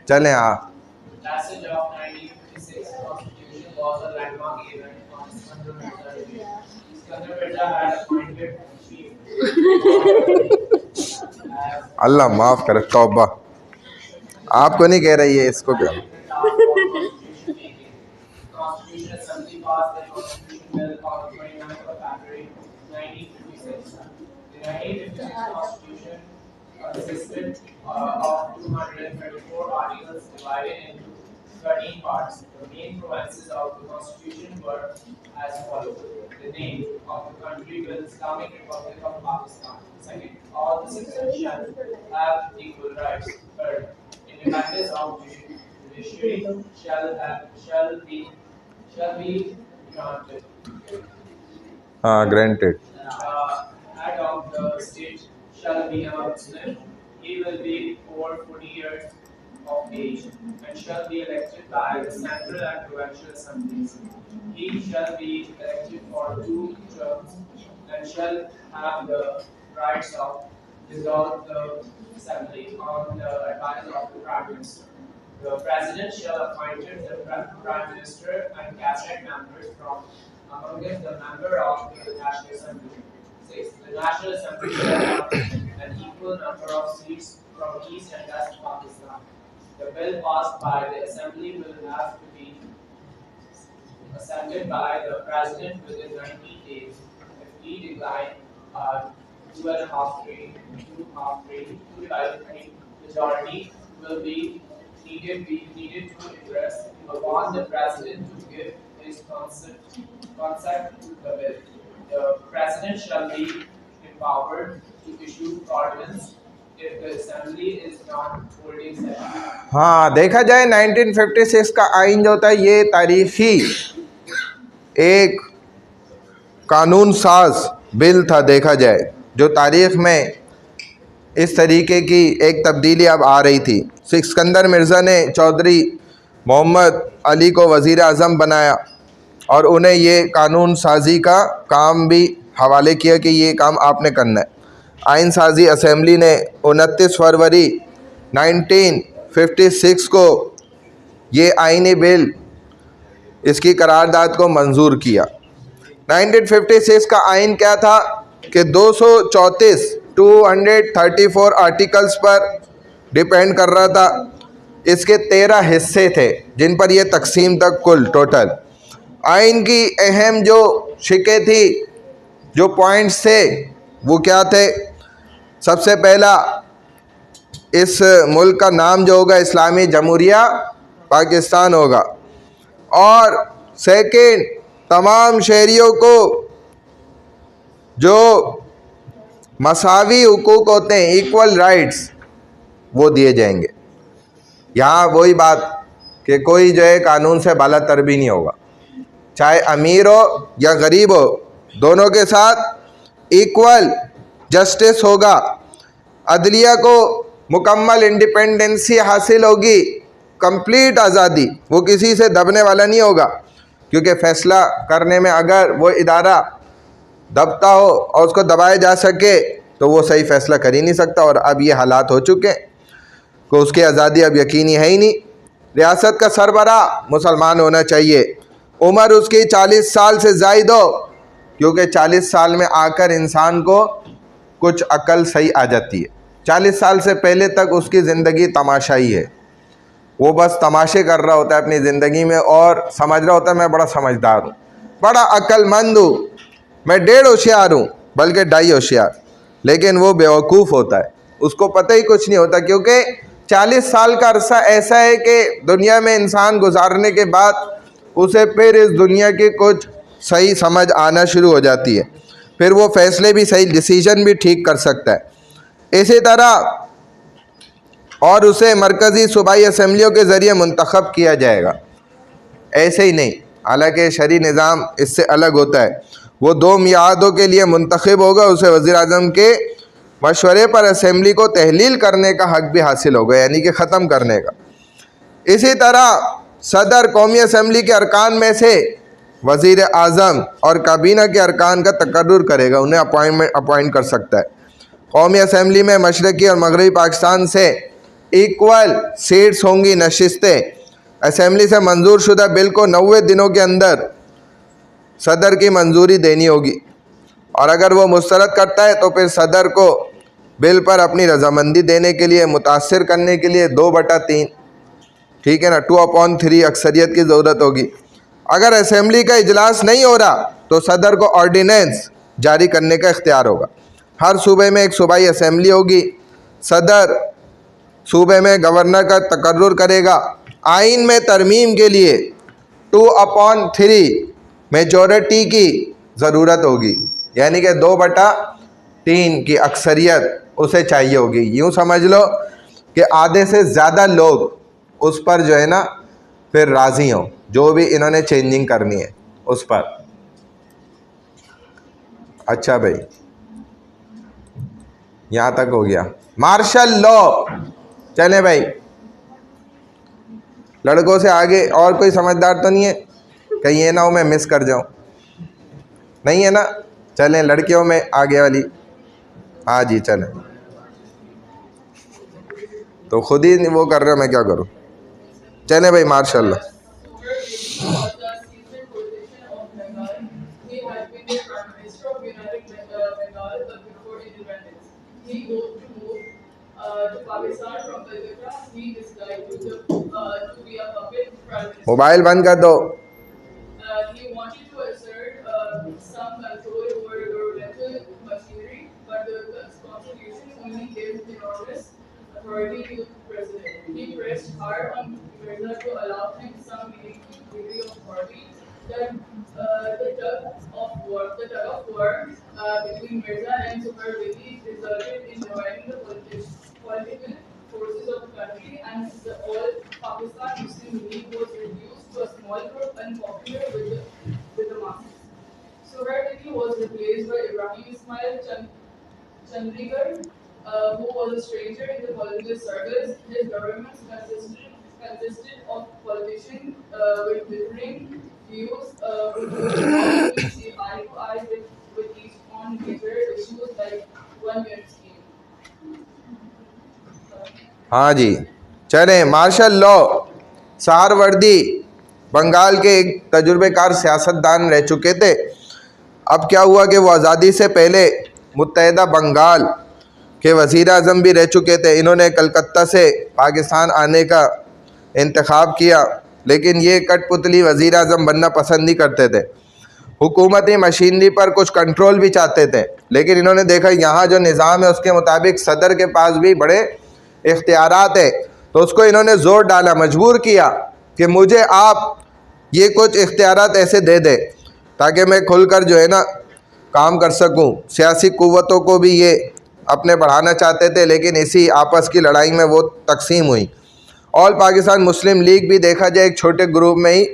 चलें हाँ। Passage of 1956 Constitution was a landmark event on Iskandar Mirza Day. Iskandar Mirza had appointed chief अल्लाह माफ़ करे, तौबा, आपको नहीं कह रही है, इसको क्या? Constitution Assembly passed the Constitution Bill on 29th of February 1956. The 1956 Constitution consisted of 234 articles divided into 13 parts. The main provisions of the Constitution were as follows: the name of the country will Islamic Republic of Pakistan. Second, all the citizens shall have equal rights. Third, independence of judiciary shall be granted. हाँ, granted. Head of the state shall be a Muslim. He will be over 40 years of age and shall be elected by the central and provincial assemblies. He shall be elected for 2 terms and shall have the rights of dissolve the assembly on the advice of the Prime Minister. The President shall appoint the Prime Minister and cabinet members from amongst the member of the National Assembly. 6. The National Assembly shall have an equal number of seats from East and West Pakistan. The bill passed by the Assembly will have to be assented by the President within 90 days. If he decline, 2.5/3 majority will be needed to impress upon the President to give his consent to the bill. The President shall be empowered to issue ordinance if the Assembly is not holding session. हाँ, देखा जाए 1956 का आइन जो होता है ये तारीखी एक कानून साज बिल था। देखा जाए जो तारीख़ में इस तरीके की एक तब्दीली अब आ रही थी। सिकंदर मिर्ज़ा ने चौधरी मोहम्मद अली को वज़ीर आज़म बनाया और उन्हें ये कानून साजी का काम भी हवाले किया कि ये काम आपने करना है। आइन साजी असेंबली ने 29 फरवरी 1956 को ये आइनी बिल, इसकी करारदाद को मंजूर किया। 1956 का आइन क्या था कि 234 आर्टिकल्स पर डिपेंड कर रहा था। इसके 13 हिस्से थे जिन पर यह तकसीम तक कुल टोटल। आइन की अहम जो शिकें थी, जो पॉइंट्स थे, वो क्या थे? सबसे पहला, इस मुल्क का नाम जो होगा इस्लामी जमहूरिया पाकिस्तान होगा। और सेकंड, तमाम शहरियों को जो मसावी हुकूक होते हैं, इक्वल राइट्स, वो दिए जाएंगे। यहाँ वही बात कि कोई जो है कानून से बालातर भी नहीं होगा, चाहे अमीर हो या गरीब हो, दोनों के साथ इक्वल जस्टिस होगा। अदलिया को मुकम्मल इंडिपेंडेंसी हासिल होगी, कंप्लीट आज़ादी, वो किसी से दबने वाला नहीं होगा, क्योंकि फ़ैसला करने में अगर वो इदारा दबता हो और उसको दबाया जा सके तो वो सही फ़ैसला कर ही नहीं सकता। और अब ये हालात हो चुके हैं कि उसकी आज़ादी अब यकीनी है ही नहीं। रियासत का सरबरा मुसलमान होना चाहिए, उम्र उसकी 40 साल से ज़ायद हो, क्योंकि 40 साल में आकर इंसान को कुछ अकल सही आ जाती है। 40 साल से पहले तक उसकी ज़िंदगी तमाशा ही है, वो बस तमाशे कर रहा होता है अपनी ज़िंदगी में और समझ रहा होता है मैं बड़ा समझदार हूँ, बड़ा अक्लमंद हूँ, मैं 1.5 होशियार हूँ, बल्कि 2.5 होशियार। लेकिन वो बेवकूफ़ होता है, उसको पता ही कुछ नहीं होता, क्योंकि 40 साल का अरसा ऐसा है कि दुनिया में इंसान गुजारने के बाद उसे फिर इस दुनिया की कुछ सही समझ आना शुरू हो जाती है, फिर वो फ़ैसले भी सही, डिसीजन भी ठीक कर सकता है। इसी तरह और उसे मरकज़ी सूबाई असम्बलियों के ज़रिए मुंतखब किया जाएगा, ऐसे ही नहीं। हालांकि शरी निज़ाम इससे अलग होता है, वो 2 मियादों के लिए मुंतखब होगा, उसे वज़ीर-ए-आज़म के मशवरे पर असम्बली को तहलील करने का हक़ भी हासिल होगा, यानी कि ख़त्म करने का। इसी तरह सदर कौमी असम्बली के अरकान में से वज़ीर-ए-आज़म और काबीना के अरकान का तकर्रुर करेगा, उन्हें अपॉइंट कर सकता है। कौमी असम्बली में मशरक़ी और मगरबी पाकिस्तान से इक्वल सीट्स होंगी, नशिस्तें। असम्बली से मंजूर शुदा बिल को 90 दिनों के अंदर सदर की मंजूरी देनी होगी, और अगर वो मुस्तरद करता है तो फिर सदर को बिल पर अपनी रजामंदी देने के लिए, मुतासर करने के लिए 2/3, ठीक है ना, 2/3 अक्सरियत की ज़रूरत होगी। अगर असम्बली का इजलास नहीं हो रहा तो सदर को ऑर्डिनेंस जारी करने का इख्तियार होगा। हर सूबे में एक सूबाई असम्बली होगी, सदर सूबे में गवर्नर का तकर्रुर करेगा। आइन में तरमीम के लिए 2/3 मेजॉरिटी की ज़रूरत होगी, यानी कि 2/3 की अक्सरियत उसे चाहिए होगी। यूँ समझ लो कि आधे से ज़्यादा लोग उस पर जो है ना फिर राज़ी हों, जो भी इन्होंने चेंजिंग करनी है उस पर। अच्छा भाई, यहाँ तक हो गया। मार्शल लॉ, चले भाई, लड़कों से आगे और कोई समझदार तो नहीं है, कहीं ये ना हो मैं मिस कर जाऊँ, नहीं है ना? चलें लड़कियों में आगे वाली, हाँ जी चलें। तो खुद ही वो कर रहे हो, मैं क्या करूँ? चलें भाई, माशाल्लाह। मोबाइल बंद कर दो। He wanted to assert some control over governmental machinery, but the constitution only gave enormous authority to the president. He pressed hard on Mirza to allow him some degree of authority. The tug of war between Mirza and Suhrawardy resulted in dividing the political forces of the country, and the all Pakistan Muslim League was reduced to a small group unpopular with the masses. Suhrawardy was replaced by Ibrahim Ismail Chandigarh, who was a stranger in the political circles. His government consisted of politicians with differing views, who could see eye to eye with each on major issues like one unit scheme. हाँ जी चलें। Martial law, Suhrawardi Bengal के एक तजुर्बेकार सियासतदान रह चुके थे। अब क्या हुआ कि वो आज़ादी से पहले मुत्तहिदा बंगाल के वज़ीर-ए-आज़म भी रह चुके थे। इन्होंने कलकत्ता से पाकिस्तान आने का इंतखाब किया, लेकिन ये कठपुतली वज़ीर-ए-आज़म बनना पसंद नहीं करते थे। हुकूमती मशीनरी पर कुछ कंट्रोल भी चाहते थे, लेकिन इन्होंने देखा यहाँ जो निज़ाम है उसके मुताबिक सदर के पास भी बड़े इख्तियारात है, तो उसको इन्होंने ज़ोर डाला, मजबूर किया कि मुझे आप ये कुछ इख्तियारात ऐसे दे दें ताकि मैं खुलकर जो है ना काम कर सकूं। सियासी क़ुव्वतों को भी ये अपने बढ़ाना चाहते थे, लेकिन इसी आपस की लड़ाई में वो तकसीम हुई। ऑल पाकिस्तान मुस्लिम लीग भी देखा जाए एक छोटे ग्रुप में ही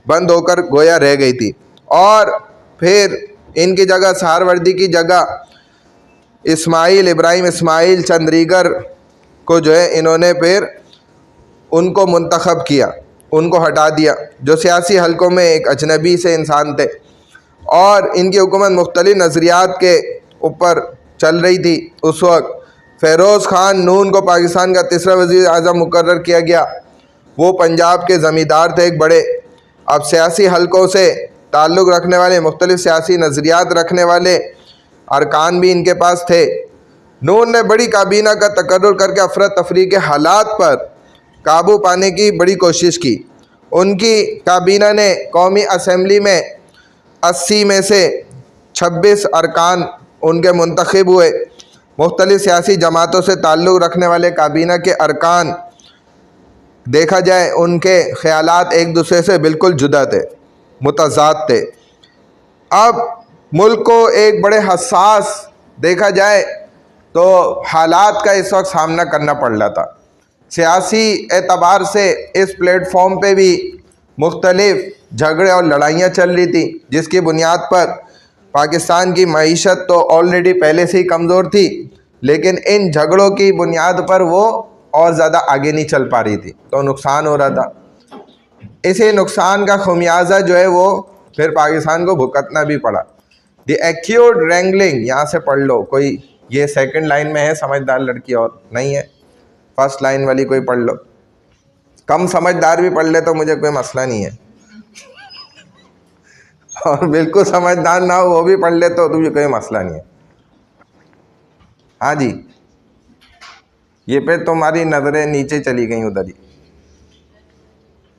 बंद होकर गोया रह गई थी। और फिर इनकी जगह सहारवर्दी की जगह इब्राहिम इस्माइल चंद्रीगर को जो है इन्होंने फिर उनको मुंतखब किया, उनको हटा दिया, जो सियासी हलकों में एक अजनबी से इंसान थे। और इनकी हुकूमत मुख्तलिफ नज़रियात के ऊपर चल रही थी। उस वक्त फ़िरोज़ ख़ान नून को पाकिस्तान का तीसरा वज़ीर आज़म मुकर्रर किया गया। वो पंजाब के ज़मींदार थे एक बड़े। अब सियासी हलकों से ताल्लुक़ रखने वाले, मुख्तलिफ सियासी नज़रियात रखने वाले अरकान भी इनके पास थे। नून ने बड़ी काबीना का तकर्रुर करके अफरा तफरी के हालात पर काबू पाने की बड़ी कोशिश की। उनकी काबीना ने कौमी असम्बली में 80 में से 26 अरकान उनके मुंतखब हुए। मुख्तलिफ सियासी जमातों से ताल्लुक़ रखने वाले काबीना के अरकान देखा जाए उनके ख़यालात एक दूसरे से बिल्कुल जुदा थे, मुतज़ाद थे। अब मुल्क को एक बड़े हसास देखा जाए तो हालात का इस वक्त सामना करना पड़ रहा था। सियासी एतबार से इस प्लेटफॉर्म पे भी मुख्तलिफ झगड़े और लड़ाइयाँ चल रही थी, जिसकी बुनियाद पर पाकिस्तान की मईशत तो ऑलरेडी पहले से ही कमज़ोर थी, लेकिन इन झगड़ों की बुनियाद पर वो और ज़्यादा आगे नहीं चल पा रही थी, तो नुकसान हो रहा था। इसी नुकसान का खमियाजा जो है वो फिर पाकिस्तान को भुगतना भी पड़ा। द एक्यूट रैंगलिंग, यहाँ से पढ़ लो, कोई ये सेकंड लाइन में है समझदार लड़की और नहीं है, फर्स्ट लाइन वाली कोई पढ़ लो। कम समझदार भी पढ़ ले तो मुझे कोई मसला नहीं है, और बिल्कुल समझदार ना हो वो भी पढ़ ले तो मुझे कोई मसला नहीं है। हाँ जी, ये पे तुम्हारी नज़रें नीचे चली गई उधर ही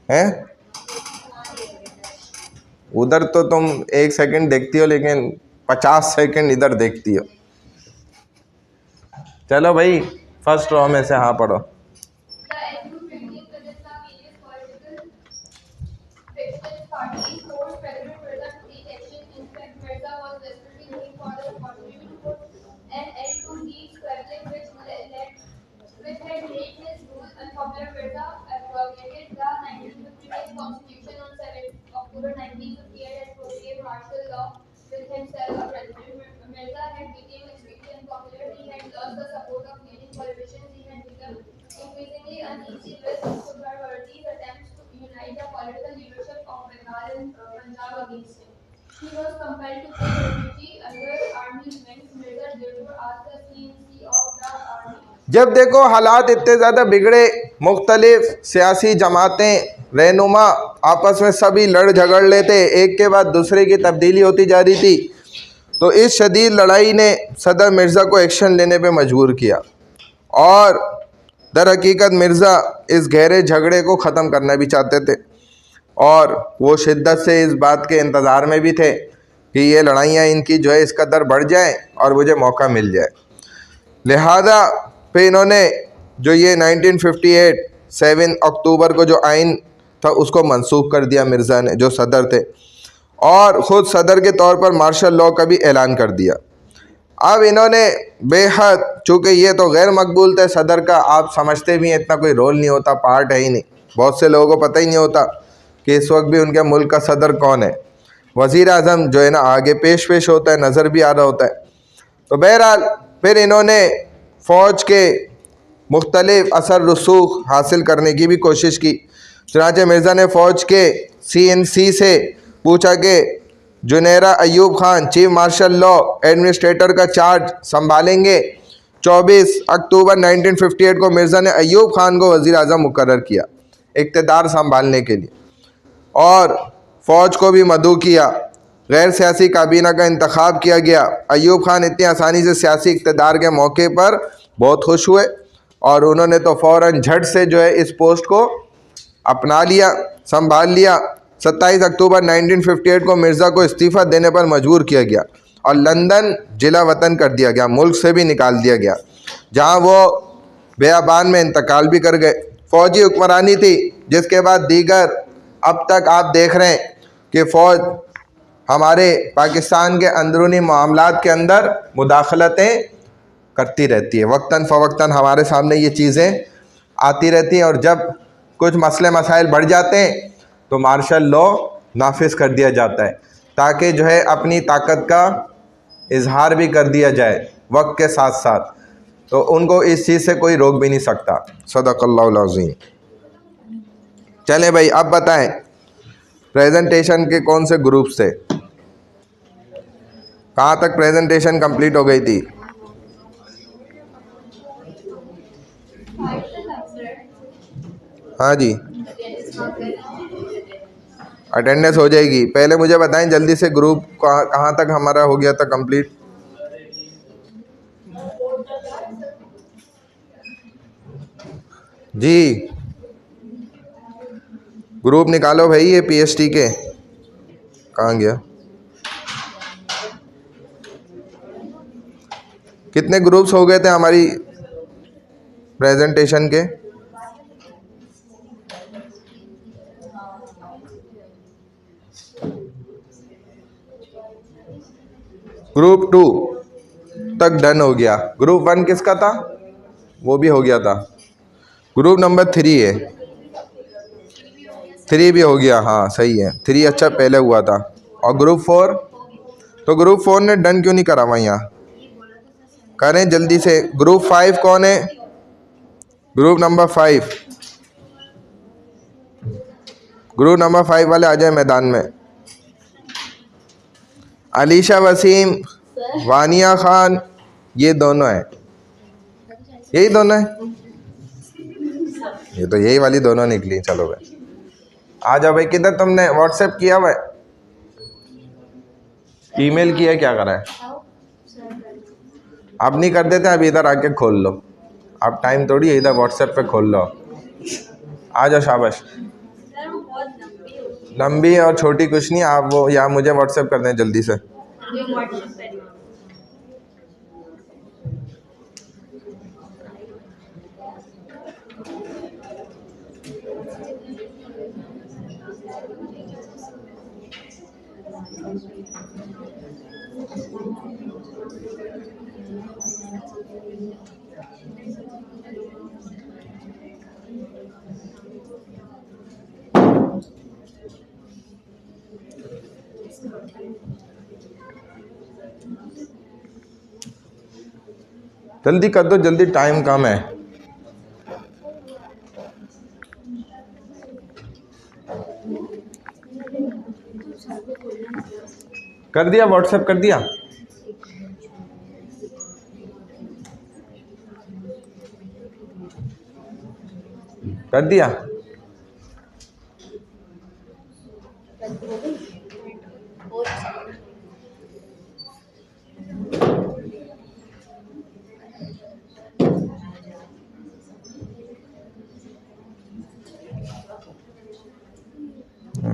हैं। उधर तो तुम 1 सेकंड देखती हो, लेकिन 50 सेकंड इधर देखती हो। चलो भाई, फर्स्ट रो में से हाँ पढ़ो। Constitution on 7 October 1958 and proclaimed martial law with himself a president. Mirza had become extremely unpopular. He had lost the support of leading politicians. He had become increasingly uneasy with Suhrawardi's attempts to unite the political leadership of Bengal and Punjab against him. He was compelled to take refugee under army wings. Mirza therefore asked the CNC of the army. जब देखो हालात इतने ज़्यादा बिगड़े, मुख्तलिफ सियासी जमातें रहनुमा आपस में सभी लड़ झगड़ लेते, एक के बाद दूसरे की तब्दीली होती जा रही थी, तो इस शदीद लड़ाई ने सदर मिर्ज़ा को एक्शन लेने पे मजबूर किया। और दर हकीकत मिर्ज़ा इस गहरे झगड़े को ख़त्म करना भी चाहते थे, और वो शिद्दत से इस बात के इंतज़ार में भी थे कि ये लड़ाइयाँ इनकी जो है इस कदर बढ़ जाएँ और मुझे मौका मिल जाए। लिहाजा फिर इन्होंने जो ये 1958 7 अक्टूबर को जो आइन था उसको मनसूख कर दिया मिर्ज़ा ने, जो सदर थे, और ख़ुद सदर के तौर पर मार्शल लॉ का भी ऐलान कर दिया। अब इन्होंने बेहद, चूँकि ये तो गैर मकबूल थे सदर का, आप समझते भी हैं इतना कोई रोल नहीं होता, पार्ट है ही नहीं, बहुत से लोगों को पता ही नहीं होता कि इस वक्त भी उनके मुल्क का सदर कौन है। वज़ीर आज़म जो है ना आगे पेश होता है, नज़र भी आ रहा होता है। तो बहरहाल फिर इन्होंने फ़ौज के मुख्तलिफ असर रसूख हासिल करने की भी कोशिश की। चुनांचे मिर्ज़ा ने फ़ौज के CNC से पूछा कि general Ayub Khan chief martial law administrator का चार्ज संभालेंगे। 24 अक्टूबर 1958 को मिर्ज़ा ने अयूब ख़ान को वज़ीर आज़म मुकर्रर किया इक़्तिदार संभालने के लिए, और फ़ौज को भी मदऊ किया। गैर सियासी काबीना का इंतखाब किया गया। अयूब ख़ान इतनी आसानी से सियासी इक़्तिदार के मौके पर बहुत खुश हुए, और उन्होंने तो फ़ौरन झट से जो है इस पोस्ट को अपना लिया, संभाल लिया। 27 अक्टूबर 1958 को मिर्ज़ा को इस्तीफ़ा देने पर मजबूर किया गया और लंदन जिला वतन कर दिया गया, मुल्क से भी निकाल दिया गया, जहां वो बेयाबान में इंतकाल भी कर गए। फ़ौजी हुक्मरानी थी, जिसके बाद दीगर अब तक आप देख रहे हैं कि फ़ौज हमारे पाकिस्तान के अंदरूनी मामलात के अंदर मुदाखलतें करती रहती है। वक्तन फ़वक्तन हमारे सामने ये चीज़ें आती रहती हैं, और जब कुछ मसले मसाइल बढ़ जाते हैं तो मार्शल लॉ नाफिज कर दिया जाता है, ताकि जो है अपनी ताकत का इजहार भी कर दिया जाए वक्त के साथ साथ। तो उनको इस चीज़ से कोई रोक भी नहीं सकता। सदक़ल्लाहुल अज़ीम। चलें भाई, अब बताएं प्रेजेंटेशन के कौन से ग्रुप थे, कहाँ तक प्रेजेंटेशन कंप्लीट हो गई थी? हाँ जी, अटेंडेंस हो जाएगी। पहले मुझे बताएं जल्दी से, ग्रुप कहाँ तक हमारा हो गया था कंप्लीट? जी, ग्रुप निकालो भाई, ये पीएचटी के कहाँ गया? कितने ग्रुप्स हो गए थे हमारी प्रेजेंटेशन के? ग्रुप 2 तक डन हो गया। ग्रुप 1 किसका था? वो भी हो गया था। ग्रुप नंबर 3 है, 3 भी हो गया। हाँ सही है, 3 अच्छा पहले हुआ था। और ग्रुप 4? तो ग्रुप 4 ने डन क्यों नहीं करा हुआ? यहाँ करें जल्दी से। ग्रुप 5 कौन है? ग्रुप नंबर 5, ग्रुप नंबर 5 वाले आ जाए मैदान में। अलीशा वसीम, वानिया खान, ये दोनों हैं, यही दोनों हैं। ये तो यही वाली दोनों निकली। चलो भाई आ जाओ भाई। किधर तुमने व्हाट्सएप किया हुआ है, ईमेल किया है, क्या करा है? अब नहीं कर देते, अब इधर आके खोल लो। अब टाइम थोड़ी है, इधर व्हाट्सएप पे खोल लो। आ जाओ, शाबाश। लंबी और छोटी कुछ नहीं, आप वो या मुझे व्हाट्सएप कर दें जल्दी से। जल्दी कर दो, जल्दी, टाइम कम है। कर दिया, व्हाट्सएप कर दिया। कर दिया।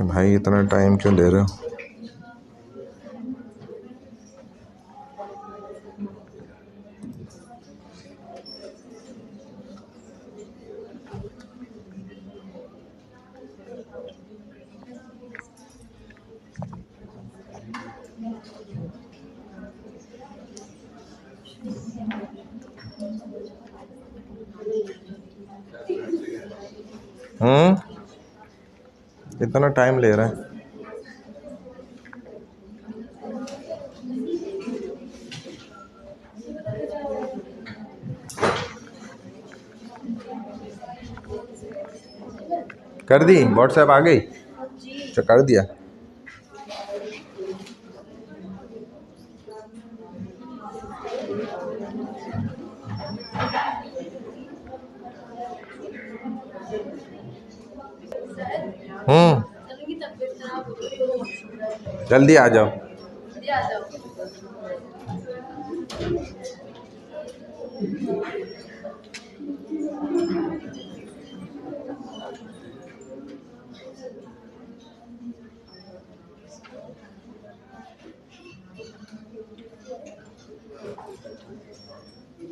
भाई इतना टाइम क्यों ले रहे हो? इतना टाइम ले रहा है। कर दी, व्हाट्सएप आ गई? अच्छा कर दिया। जल्दी आ जाओ।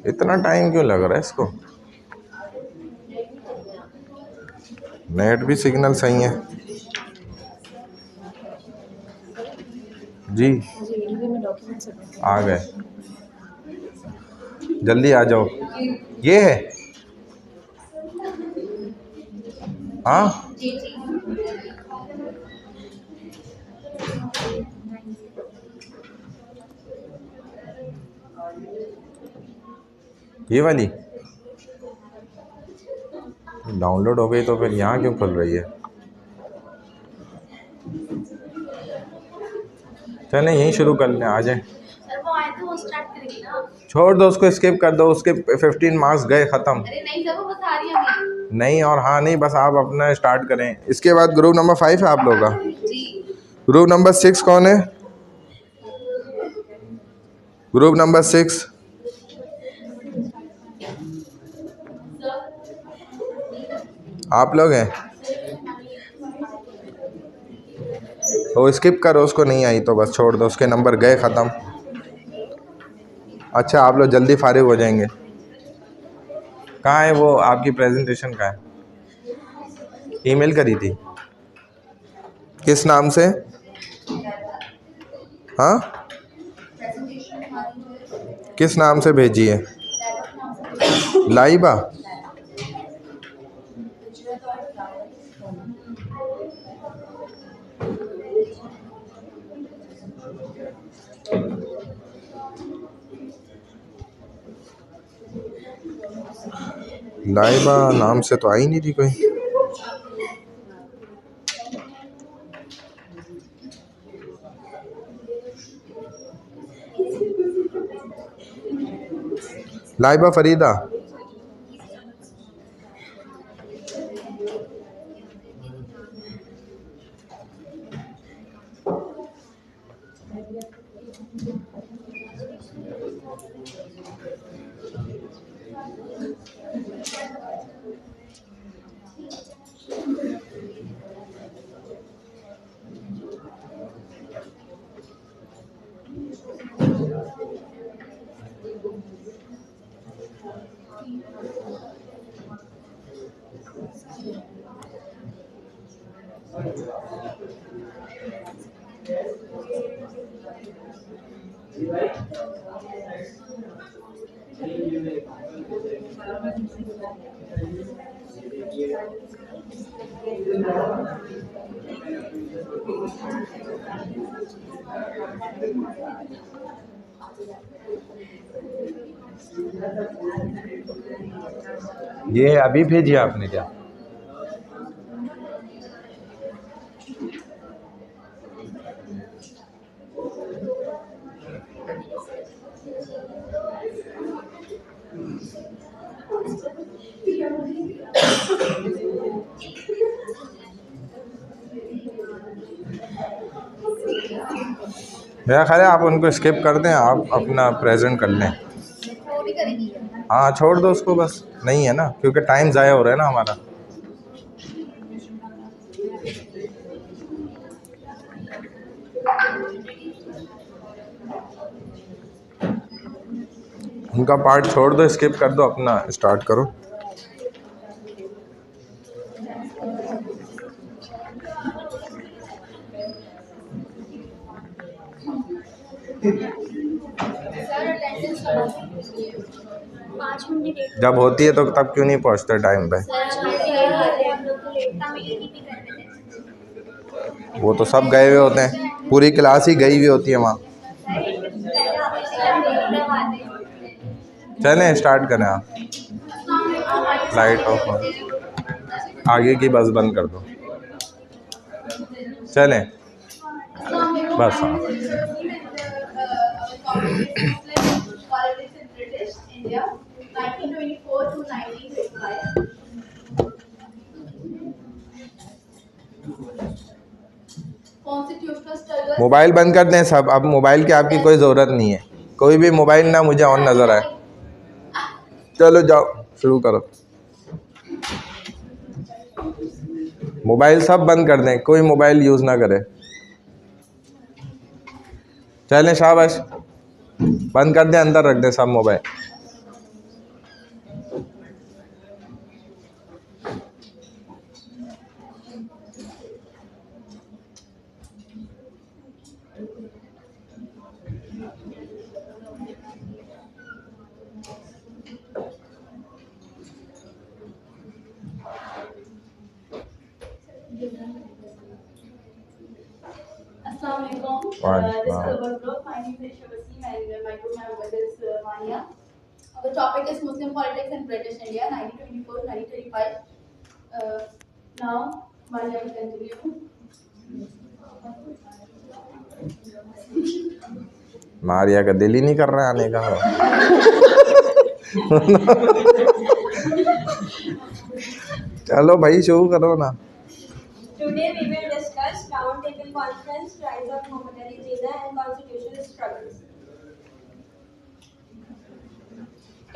इतना टाइम क्यों लग रहा है इसको? नेट भी सिग्नल सही है। जी जी में डॉक्यूमेंट सबमिट आ गए, जल्दी आ जाओ। ये है हाँ, जी जी। ये वाली डाउनलोड हो गई तो फिर यहाँ क्यों खुल रही है? चलें यहीं शुरू कर लें, आ जाएं। सर वो आए तो वो स्टार्ट करेंगे ना। छोड़ दो उसको, स्किप कर दो, उसके 15 मार्क्स गए ख़त्म। अरे नहीं सर वो बता रही है हमें। नहीं और हाँ नहीं, बस आप अपना स्टार्ट करें। इसके बाद ग्रुप नंबर 5 है आप लोगों का। जी। ग्रुप नंबर 6 कौन है? ग्रुप नंबर 6 आप लोग हैं? वो स्किप करो, उसको नहीं आई तो बस छोड़ दो, उसके नंबर गए ख़त्म। अच्छा आप लोग जल्दी फारिग हो जाएंगे। कहाँ है वो आपकी प्रेजेंटेशन? कहाँ है? ईमेल करी थी किस नाम से? हाँ किस नाम से भेजी है? लाइबा? लाइबा नाम से तो आई नहीं थी कोई। लाइबा फरीदा? ये अभी भेजी आपने क्या? मेरा ख्याल है आप उनको स्किप कर दें, आप अपना प्रेजेंट कर लें। वो भी करेंगी। हाँ छोड़ दो उसको, बस नहीं है ना, क्योंकि टाइम ज़ाया हो रहा है ना हमारा। उनका पार्ट छोड़ दो, स्किप कर दो, अपना स्टार्ट करो। सर अटेंडेंस लगा दीजिए। 5 मिनट लेट। जब होती है तो तब क्यों नहीं पहुंचते टाइम पे? वो तो सब गए हुए होते हैं, पूरी क्लास ही गई हुई होती है वहाँ। चलें स्टार्ट करें आप। लाइट ऑफ हो, आगे की बस बंद कर दो। चलें बस हाँ। Politics in British India, 1924 to 1935. Constitutional struggle. Mobile बंद कर दें सब, अब मोबाइल की आपकी कोई ज़रूरत नहीं है। कोई भी मोबाइल ना मुझे ऑन नज़र आए। चलो जाओ शुरू करो। मोबाइल सब बंद कर दें, कोई मोबाइल यूज़ ना करे। चलें शाबाश, बंद कर दें, अंदर रख दें सब mobile. This was brought my name is Shavasim and my group member is Mania. The topic is Muslim politics in British India, 1924-1935. Now, Mania will continue. Maria का दिल ही नहीं कर रहा है आने का। चलो भाई शुरू करो ना। Today we will discuss Roundtable Conference, Rise of Muhammad Ali Jinnah and Constitutional Struggles.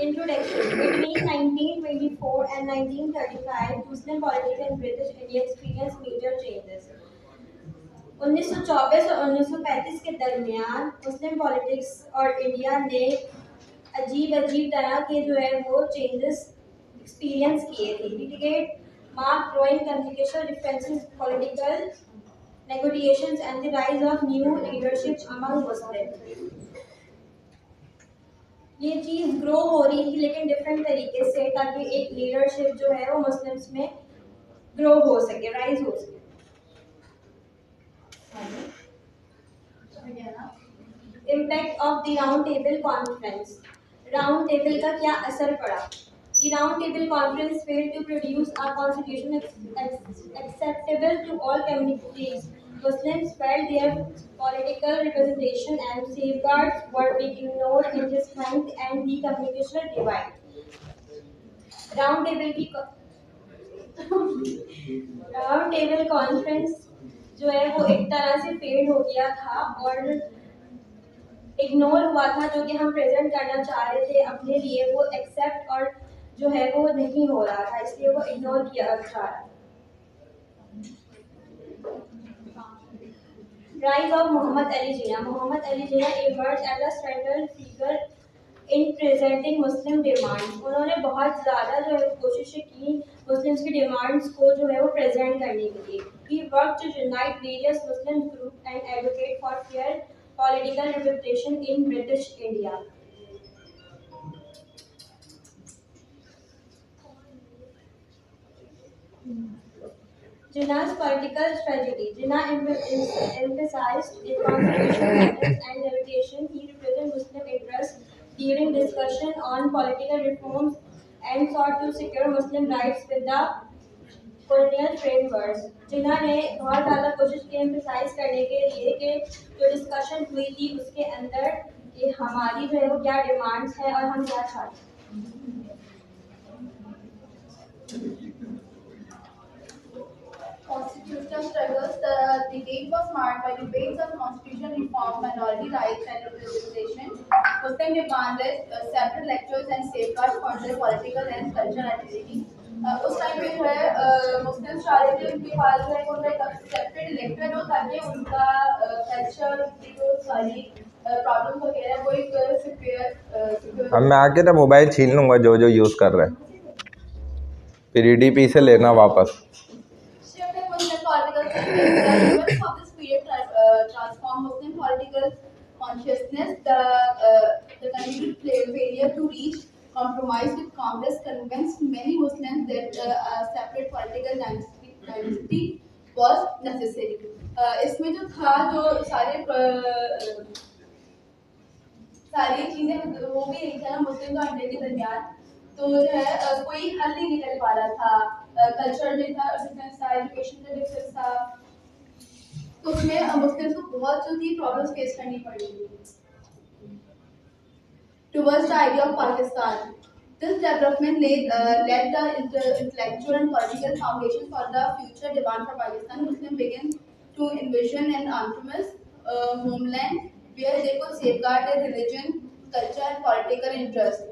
Introduction. Between 1924 and 1935, Muslim politics in British India experienced major changes. 1924 और 1935 के दरमियान मुस्लिम पॉलिटिक्स और इंडिया ने अजीब तरह के जो है वो चेंजेस एक्सपीरियंस किए थे। Litigate marked growing conflictual differences, political negotiations and the rise of new leadership among Muslims. ये चीज़ ग्रो हो रही थी लेकिन डिफरेंट तरीके से, ताकि एक लीडरशिप जो है वो मुस्लिम्स में ग्रो हो सके, राइज हो सके। Impact of the round table conference. Round table का क्या असर पड़ा? The Round Table Conference failed to produce a constitution acceptable to all communities. Muslims felt their political representation and safeguards were being ignored in the strength and the communicational divide. Round Table Conference जो है वो एक तरह से fail हो गया था और इग्नोर हुआ था, जो कि हम प्रेजेंट करना चाह रहे थे अपने लिए, वो एक्सेप्ट और जो है वो नहीं हो रहा था, इसलिए वो इग्नोर किया जा रहा है। Rise of Muhammad Ali Jinnah. Muhammad Ali Jinnah emerged as a central figure in presenting Muslim demands. उन्होंने बहुत ज़्यादा जो है कोशिशें की मुस्लिम्स की डिमांड्स को जो है वो प्रेजेंट करने के लिए। He worked to unite various Muslim groups and advocate for fair political representation in British India. Jinnah's political strategy. Jinnah emphasized the constitutional matters and legislation. He represented Muslim interests during discussion on political reforms and sought to secure Muslim rights with the colonial frameworks. जिन्ना ने बहुत ज़्यादा कोशिश की emphasise करने के लिए कि जो डिस्कशन हुई थी उसके अंदर कि हमारी जो है वो क्या डिमांड्स हैं और हम क्या चाहते हैं। Constitutional struggles. The debate was marked by debates on constitutional reform, minority rights and representation. Muslim demanded separate electors and safeguards for their political and cultural identity. उस टाइम पे जो है मुस्लिम चाह रहे थे उनके पास जो है उनका एक सेपरेट इलेक्टर हो ताकि उनका कल्चर की जो सारी प्रॉब्लम वगैरह वो एक सिक्योर। अब मैं आके ना मोबाइल छीन लूँगा जो यूज़ कर रहे हैं, फिर EDP से लेना वापस। Events of this period transformed Muslim political consciousness. The continued failure to reach compromise with Congress convinced many Muslims that a separate political dynasty was necessary. इसमें जो था जो सारी चीजें वो भी एक था मुस्लिम और इंडिया के दरमियान, तो जो है कोई हल नहीं निकल पा रहा था। कल्चर जो था डिफरेंस था, एजुकेशन का डिफरेंस था, तो उसमें मुस्लिम्स को बहुत जो थी प्रॉब्लम्स फेस करनी पड़ी थी। Towards the idea of Pakistan, this development led the intellectual and political foundation for the future demand for Pakistan. Muslims began to envision an autonomous homeland where they could safeguard their religion, culture and political interests.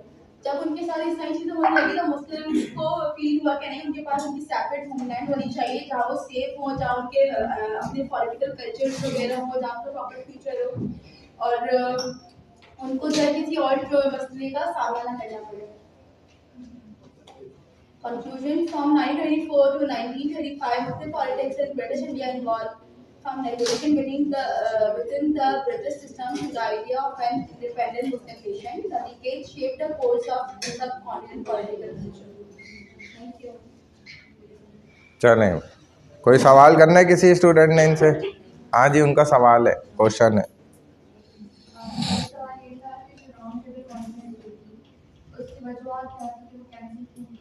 जब उनके सारी सारी चीजें होने लगी तो मुस्लिम को feel हुआ कि नहीं उनके पास उनकी सेपरेट होमलैंड होनी चाहिए जहाँ वो सेफ हो, जहाँ उनके अपने पॉलिटिकल कल्चर वगैरह हो, जहाँ उनका प्रॉपर फ्यूचर हो और उनको जो है किसी और मसले का सामना करना पड़े। Conclusion: from 1924 to 1935, Muslim politics in British India involved from negotiation within the British system to the idea of an independent Muslim nation. The decade shaped the course of the subcontinent political future. Thank you. चलें, कोई सवाल करना है किसी student ने इनसे? हाँ जी, उनका सवाल है, क्वेश्चन है। सवाल ये था कि जो राउंड टेबल कॉन्फ्रेंस हुई थी, उसकी वजूहत क्या थी कि वो कैंसिल क्यों हुई?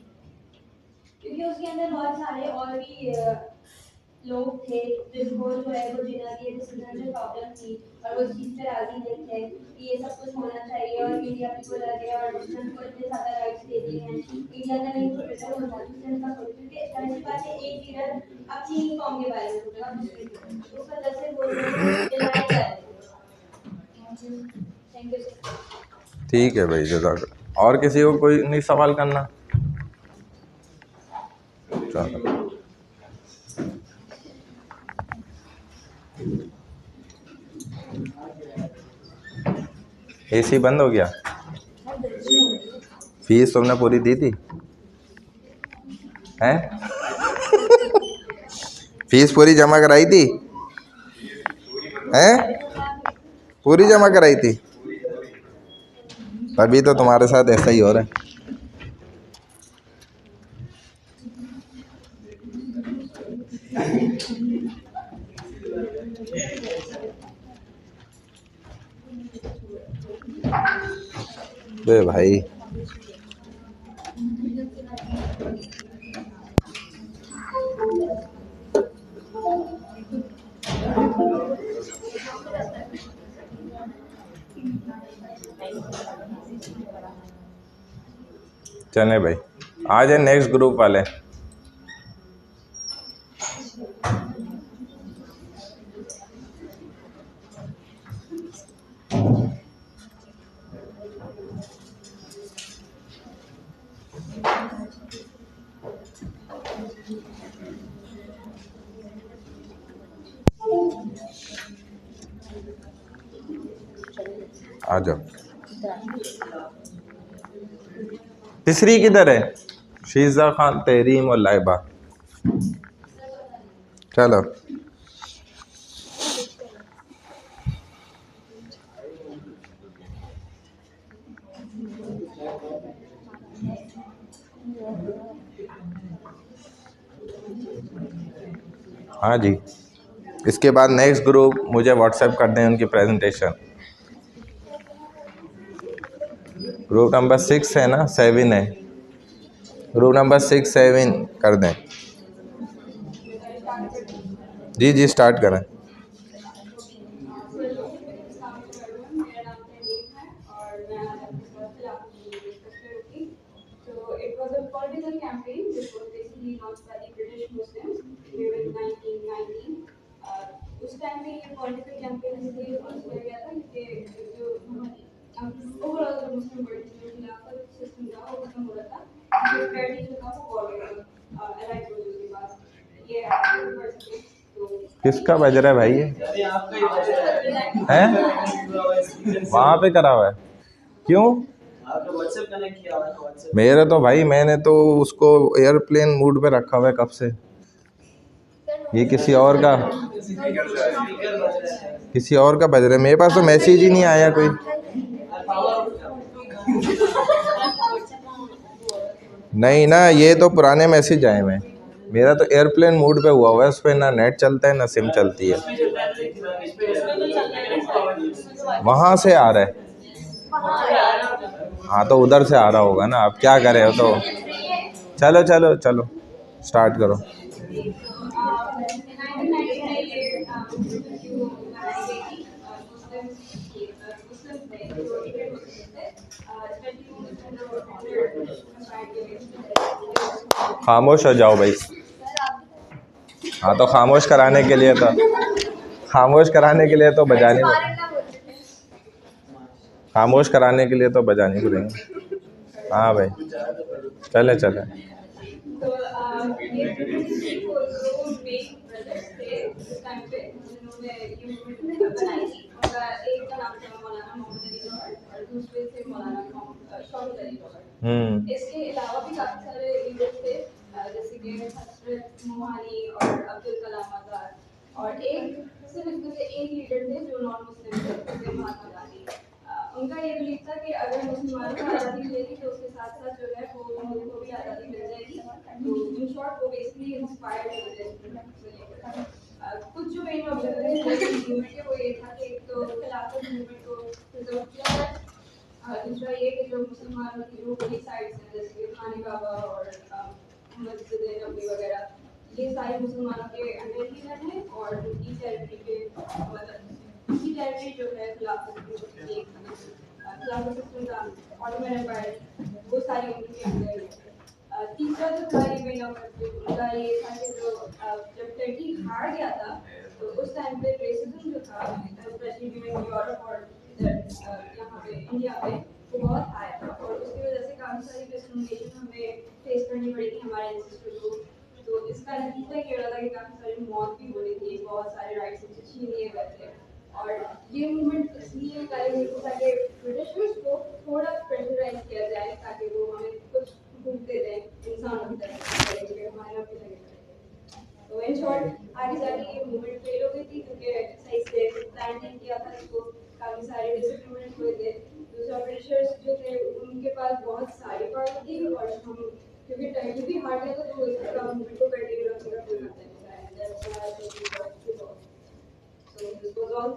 क्योंकि उसके अंदर बहुत सारे और भी लोग थे जिनको जो है वो जिन्हें ये डिसीजन में प्रॉब्लम थी और वो इस चीज़ पे राजी नहीं थे कि ये सब कुछ होना चाहिए और इंडिया को लगे और मुस्लिम को इतने ज़्यादा राइट्स दे दिए हैं, इंडिया का नहीं प्रोटेक्ट होना चाहिए उनका सोच, क्योंकि ऐसी बात है एक लीडर अपनी ही कौम के बारे में सोचेगा दूसरे की, उस वजह से वो डिनाई कर रहे थे। Thank you sir. ठीक है भाई, जज़ाक। और किसी को कोई नहीं सवाल करना? चलो, एसी बंद हो गया। फीस तुमने पूरी दी थी? हैं? फीस पूरी जमा कराई थी? हैं? पूरी जमा कराई थी? तभी तो तुम्हारे साथ ऐसा ही हो रहा है। बे भाई, चले भाई, आ जाए नेक्स्ट ग्रुप वाले। आ जाओ। तीसरी किधर है? शीजा खान, तहरीम और लाइबा। चलो, हाँ जी। इसके बाद नेक्स्ट ग्रुप मुझे व्हाट्सएप कर दें उनकी प्रेजेंटेशन। ग्रुप नंबर 6 है ना, 7 है। ग्रुप नंबर 6, 7 कर दें। जी जी, स्टार्ट करें। मेरा नाम तहरीम है और मैं आपके साथ फिलहाल डिस्कस करूँगी। So it was a political campaign which was basically launched by the British Muslims during 1919. उस टाइम पे ये political campaign इसलिए लॉन्च किया गया था क्योंकि जो ओवरऑल जो मुस्लिम वर्ल्ड जो खिलाफत सिस्टम था वो खत्म हो रहा था, जो पैरिटी जो था वो गवर्नमेंट अलाइड हो जाने के बाद ये एक्ट कर सके। तो किसका बज रहा है भाई ये? हैं? वहाँ पे करा हुआ है? क्यों? मेरा तो भाई, मैंने तो उसको एयरप्लेन मूड पे रखा हुआ है कब से। ये किसी और का बज रहा है। मेरे पास तो मैसेज ही नहीं आया कोई। नहीं ना, ये तो पुराने मैसेज आए हैं। मेरा तो एयरप्लेन मूड पे हुआ है, उस पर ना नेट चलता है ना सिम चलती है। वहाँ से आ रहा है? हाँ तो उधर से आ रहा होगा ना, अब क्या करें। हो तो चलो चलो चलो, स्टार्ट करो। खामोश हो जाओ भाई। हाँ तो खामोश कराने के लिए तो बजानी, खामोश कराने के लिए तो बजानी पड़ेगी। हाँ भाई, चले चले। तो ये दो मेन ब्रदर्स थे उस टाइम पे जिन्होंने ये मूवमेंट बनाई थी। उनका एक का नाम था मौलाना मोहम्मद अली जौहर और दूसरे थे मौलाना शौकत अली जौहर। इसके अलावा भी काफी सारे लीडर्स थे जैसे कि हजरत मोहानी और अब्दुल कलाम आजाद, और सिर्फ इसमें से एक लीडर थे जो नॉन मुस्लिम थे, महात्मा गांधी। उनका ये बिलीव था कि अगर मुसलमानों को आज़ादी मिलेगी तो उसके साथ साथ जो है वो हिंदुओं को भी आज़ादी मिल जाएगी। तो इन शॉर्ट वो बेसिकली इंस्पायर्ड थे। कुछ जो मेन ऑब्जेक्टिव मूवमेंट के वो ये था कि एक तो खिलाफत मूवमेंट को प्रिजर्व किया जाए, दूसरा ये कि जो मुसलमानों की जो बड़ी साइट्स हैं जैसे कि खानी काबा और मस्जिद नबवी वगैरह, ये सारे मुसलमानों के अंडर ही रहें और उनकी टेरिटरी के मतलब उनकी टेरिटरी जो है खिलाफत सिस्टम का ऑटोमन एम्पायर वो सारी उनके अंदर ही है। तीसरा जो था ये मेन ऑब्जेक्टिव उनका ये था कि जो जब टर्की हार गया था तो उस टाइम पे रेसिज्म जो था स्पेशली ड्यूरिंग यूरोप और यहाँ पे इंडिया पे वो बहुत आया था और उसकी वजह से काफ़ी सारी डिस्क्रिमिनेशन हमें फेस करनी पड़ी थी हमारे एंसेस्टर को। तो इसका नतीजा ये रहा था कि काफ़ी सारी मौत भी हो रही थी, बहुत सारे राइट्स उनसे छीन लिए गए थे और ये मूवमेंट इसलिए कायम हुई थी ताकि ब्रिटिशर्स को थोड़ा प्रेशराइज किया जाए ताकि वो हमें कुछ घूमते दें इंसानों की तरह हमारा भी लगे। तो इन शॉर्ट आगे जाके ये मूवमेंट फेल हो गई थी क्योंकि सही से प्लान नहीं किया था, इसको काफ़ी सारे डिसएग्रीमेंट हुए थे। दूसरा ब्रिटिशर्स जो थे उनके पास बहुत सारी पावर थी और हम क्योंकि टर्की भी हार गया तो इसका मूवमेंट को कंटिन्यू रखने का कोई मतलब नहीं था। So this was all.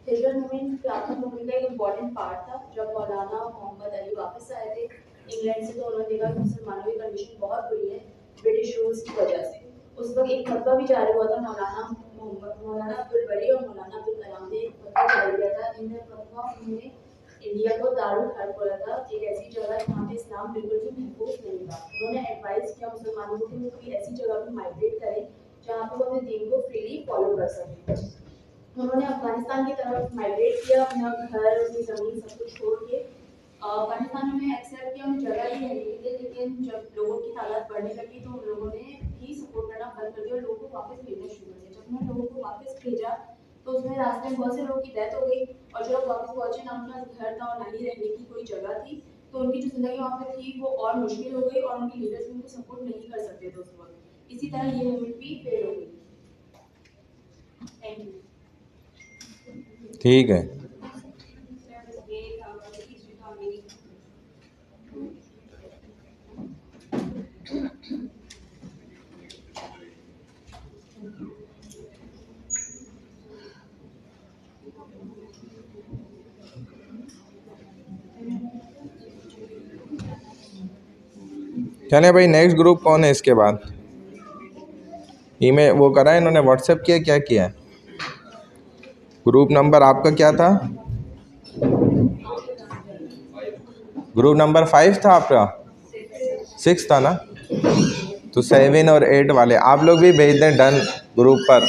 हिजरत मूवमेंट खिलाफत मूवमेंट का एक इम्पॉर्टेंट पार्ट था। जब मौलाना मोहम्मद अली वापस आए थे इंग्लैंड से तो उन्होंने देखा कि मुसलमानों की कंडीशन बहुत बुरी है ब्रिटिश रूल्स की वजह से। उस वक्त एक फतवा भी जारी हुआ था, मौलाना अब्दुल बरी और मौलाना अब्दुल कलाम ने एक फतवा जारी किया था। इन फतवा उन्होंने इंडिया को दारुल हर्ब बोला था, एक ऐसी जगह जहाँ पे इस्लाम बिल्कुल भी महफूज नहीं था। उन्होंने एडवाइस किया मुसलमानों को कि वो कोई ऐसी जगह पर माइग्रेट करें जहाँ पे वो अपने दीन को फ्रीली फॉलो कर सकें। उन्होंने अफगानिस्तान की तरफ माइग्रेट किया, अपना घर अपनी ज़मीन सब कुछ छोड़ के पाकिस्तान में एक्सेप्ट किया, उन्हें जगह ही रहने के लिए। लेकिन जब लोगों की तादाद बढ़ने लगी तो उन लोगों ने भी सपोर्ट करना बंद कर दिया और लोगों को वापस भेजना शुरू कर दिया। जब उन्होंने लोगों को वापस भेजा तो उसमें रास्ते में बहुत से लोगों की डेथ हो गई और जो लोग वापस पहुंचे ना उनका घर था और ना ही रहने की कोई जगह थी, तो उनकी जो जिंदगी वहाँ पे थी वो और मुश्किल हो गई और उनके लीडर्स भी उनको सपोर्ट नहीं कर सकते थे उस वक्त। इसी तरह ये मूवमेंट भी फेल हो गई। Thank you. ठीक है। चले भाई, नेक्स्ट ग्रुप कौन है इसके बाद? ईमेल वो करा है इन्होंने, व्हाट्सएप किया, क्या किया है? ग्रुप नंबर आपका क्या था? ग्रुप नंबर 5 था आपका, 6 था ना? तो 7 और 8 वाले आप लोग भी भेज दें डन ग्रुप पर,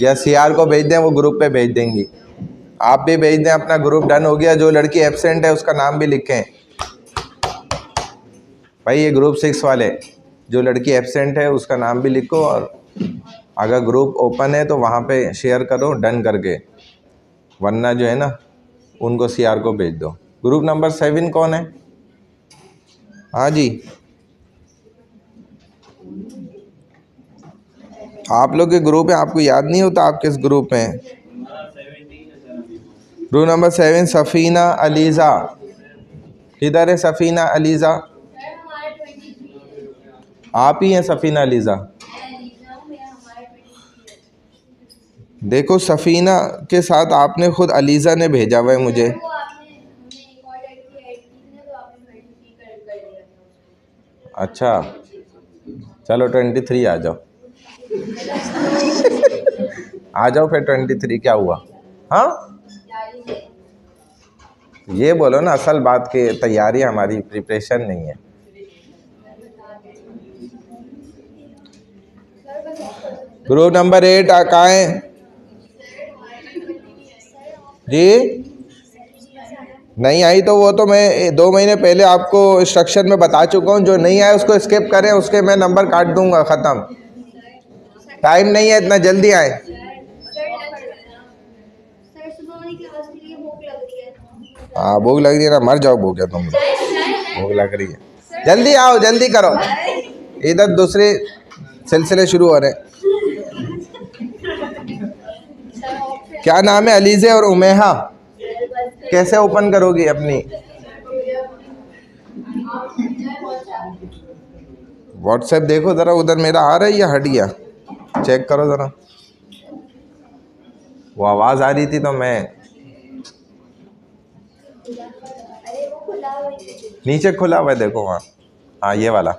या CR को भेज दें, वो ग्रुप पे भेज देंगी। आप भी भेज दें, अपना ग्रुप डन हो गया। जो लड़की एब्सेंट है उसका नाम भी लिखें भाई, ये ग्रुप 6 वाले, जो लड़की एब्सेंट है उसका नाम भी लिखो और अगर ग्रुप ओपन है तो वहाँ पे शेयर करो डन करके, वरना जो है ना उनको CR को भेज दो। ग्रुप नंबर 7 कौन है? हाँ जी, आप लोग के ग्रुप है, आपको याद नहीं होता आप किस ग्रुप में? Group number 7 Safina Aliza. किधर है सफ़ीना अलीज़ा? आप ही हैं सफ़ीना अलीज़ा? देखो सफ़ीना के साथ आपने खुद अलीज़ा ने भेजा हुआ है मुझे। अच्छा चलो 23 आ जाओ। आ जाओ फिर 23 क्या हुआ? हाँ ये बोलो ना, असल बात की तैयारी हमारी प्रिपरेशन नहीं है। ग्रुप नंबर 8 कहाँ है जी? नहीं आई तो वो तो मैं 2 महीने पहले आपको इंस्ट्रक्शन में बता चुका हूँ। जो नहीं आए उसको स्किप करें, उसके मैं नंबर काट दूंगा, ख़त्म। टाइम नहीं है इतना, जल्दी आए। हाँ भूख लग रही है ना, मर जाओ भूख है तुम, भूख लग रही है। जल्दी आओ, जल्दी करो, इधर दूसरे सिलसिले शुरू हो रहे हैं। क्या नाम है? अलीजे और उमेहा। कैसे ओपन करोगी अपनी व्हाट्सएप? देखो ज़रा उधर मेरा आ रहा है या हट गया, चेक करो ज़रा। वो आवाज़ आ रही थी तो मैं नीचे खुला हुआ है, देखो वहाँ। हाँ ये वाला।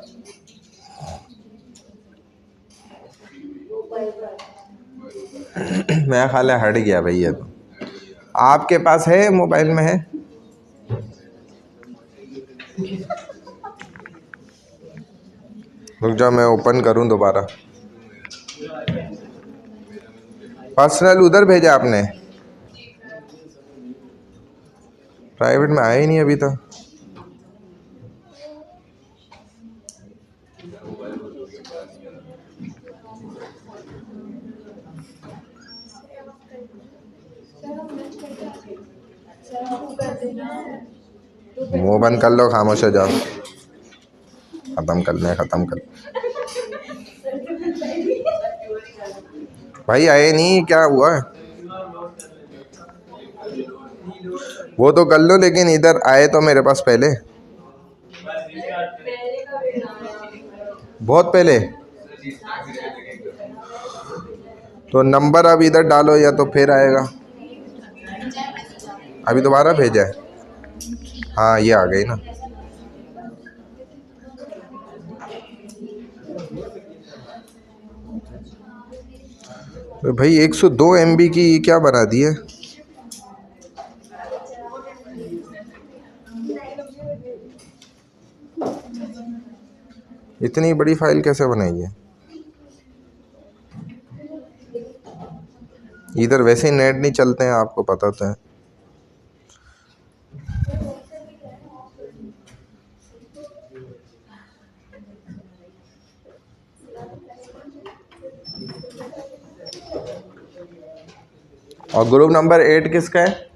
मेरा ख्याल है हट गया भैया। तो आपके पास है, मोबाइल में है? रुक जाओ मैं ओपन करूं दोबारा। पर्सनल उधर भेजा आपने? प्राइवेट में आया ही नहीं अभी तक। मुंह बंद कर लो, खामोश हो जाओ। खत्म कर ले, खत्म कर। भाई आए नहीं, क्या हुआ? वो तो कर लो, लेकिन इधर आए तो मेरे पास पहले, बहुत पहले। तो नंबर अब इधर डालो या तो फिर आएगा। अभी दोबारा भेजा है। हाँ ये आ गई ना। तो भाई 102 MB की क्या बना दी है? इतनी बड़ी फाइल कैसे बनाई है? इधर वैसे ही नेट नहीं चलते हैं, आपको पता तो है। और ग्रुप नंबर 8 किसका है?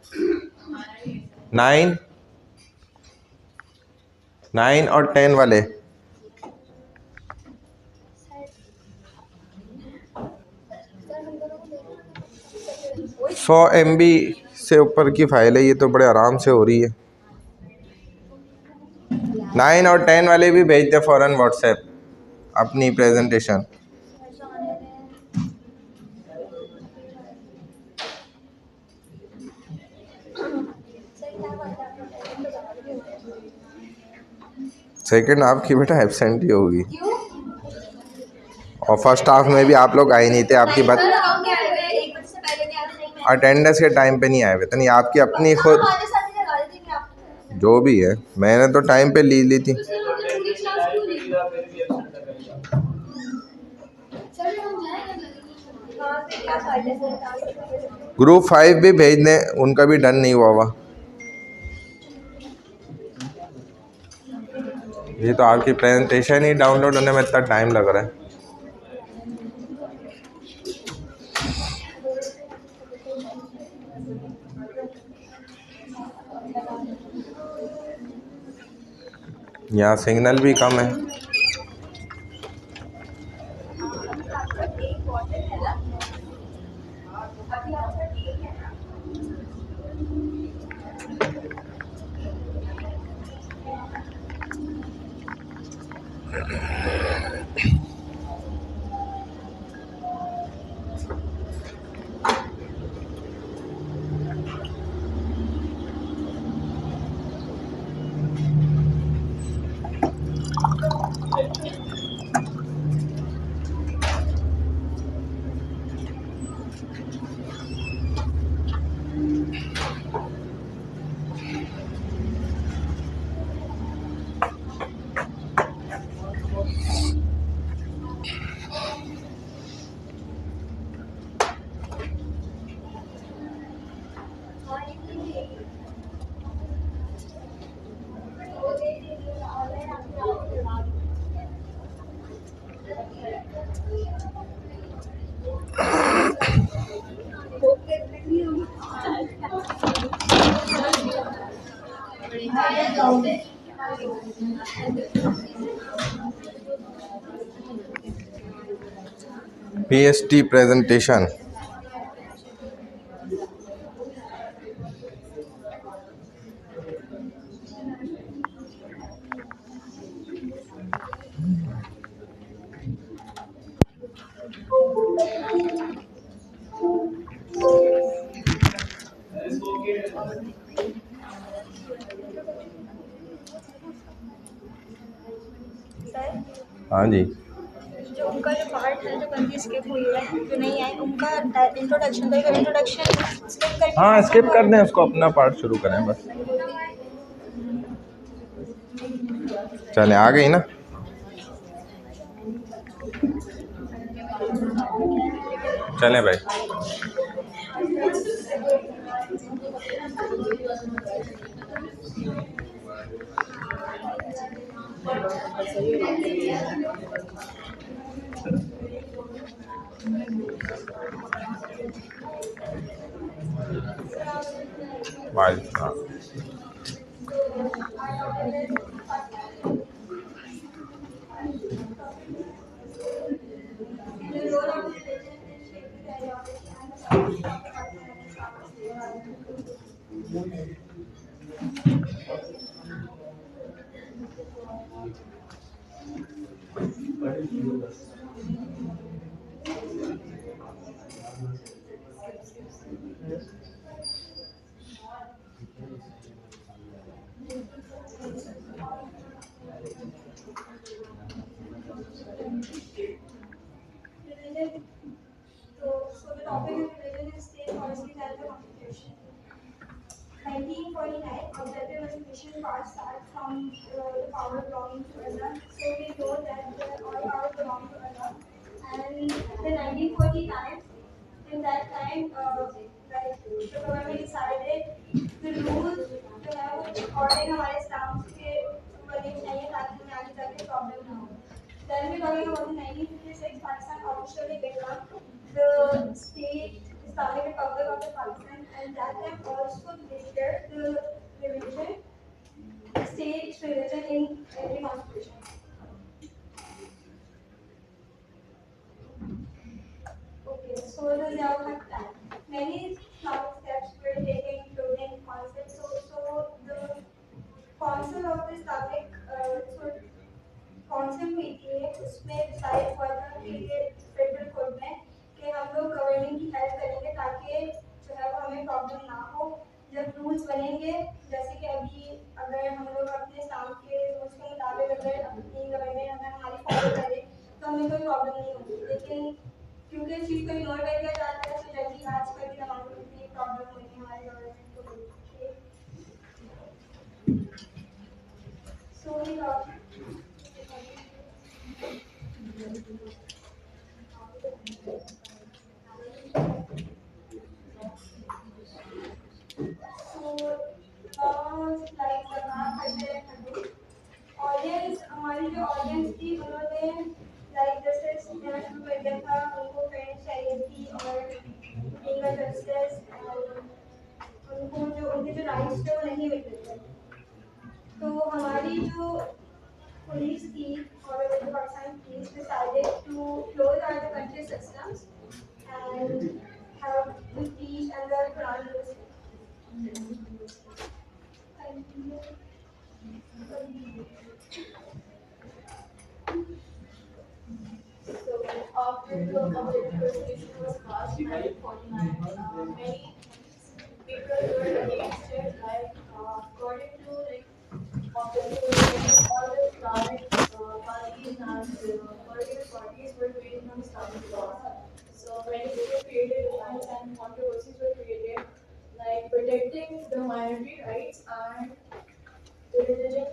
9 और 10 वाले। 100 MB से ऊपर की फाइल है ये, तो बड़े आराम से हो रही है। 9 और 10 वाले भी भेज दे फ़ौरन व्हाट्सएप अपनी प्रेजेंटेशन। सेकंड हाफ की बेटा एब्सेंट ही होगी। और फर्स्ट हाफ में भी आप लोग आए नहीं थे, आपकी बात अटेंडेंस के टाइम पे नहीं आए हुए थे। नहीं आपकी अपनी खुद जो भी है, मैंने तो टाइम पे ली थी। ग्रुप 5 भी भेज दें, उनका भी डन नहीं हुआ हुआ। ये तो आपकी प्रेजेंटेशन ही डाउनलोड होने में इतना टाइम लग रहा है। यहाँ सिग्नल भी कम है। PST presentation हाँ जी, जो उनका जो पार्ट है जो गलती स्किप हुई है जो नहीं आए उनका इंट्रोडक्शन तो इंट्रोडक्शन स्किप करके हाँ स्किप कर दें उसको, अपना पार्ट शुरू करें बस। चलें, आ गई ना? चलें भाई। वालेकुम। The role of religion in shaping the ideology and the foundation of the Pakistani Islamic State. Religion. So the topic of religion is state policies and the constitution. 1949, objective resolution passed start from the power belonging to Allah. So we know that all power belongs to Allah. And the 1949, in that time, like the government decided the rules जो है वो according हमारे इस्लाम के बने चाहिए ताकि हमें आगे जाके प्रॉब्लम ना हो. Then we talking about the 1956 Pakistan officially became the state Islamic Republic of the Pakistan, and that time also declared the religion, state religion in every constitution. Okay, so the Ziaul plan. Many Islamic steps were taken, including concepts. So the council of the Islamic कौन हुई थी उसमें decide हुआ था कि ये federal code में कि हम लोग गवर्निंग की हेल्प करेंगे ताकि जो है वो हमें प्रॉब्लम ना हो जब रूल्स बनेंगे जैसे कि अभी अगर हम लोग अपने इस्लाम के रूल्स के मुताबिक अगर अपनी गवर्नमेंट अगर हमारी फॉलो करे तो हमें कोई प्रॉब्लम नहीं होगी लेकिन क्योंकि इस चीज़ को इग्नोर कर दिया जाता है तो जल्दी आज का भी तमाम इतनी प्रॉब्लम हुई है हमारी गवर्नमेंट को सो ऑडियंस हमारी जो ऑडियंस थी उन्होंने लाइक जैसे मेरा शुरू कर दिया था उनको फ्रेंड्स चाहिए थी और लीगल जस्टिस उनको जो उनके जो राइट्स थे वो नहीं मिल रहे थे तो हमारी जो police थी और the Pakistan police decided to close all the country systems and have the teach and the Quran So after the objective resolution was passed in 1949, many people were against it. Like according to objective resolution, all the Islamic parties and political parties were based on Islamic laws. So many people created designs and controversies were created, like protecting the minority rights and the religion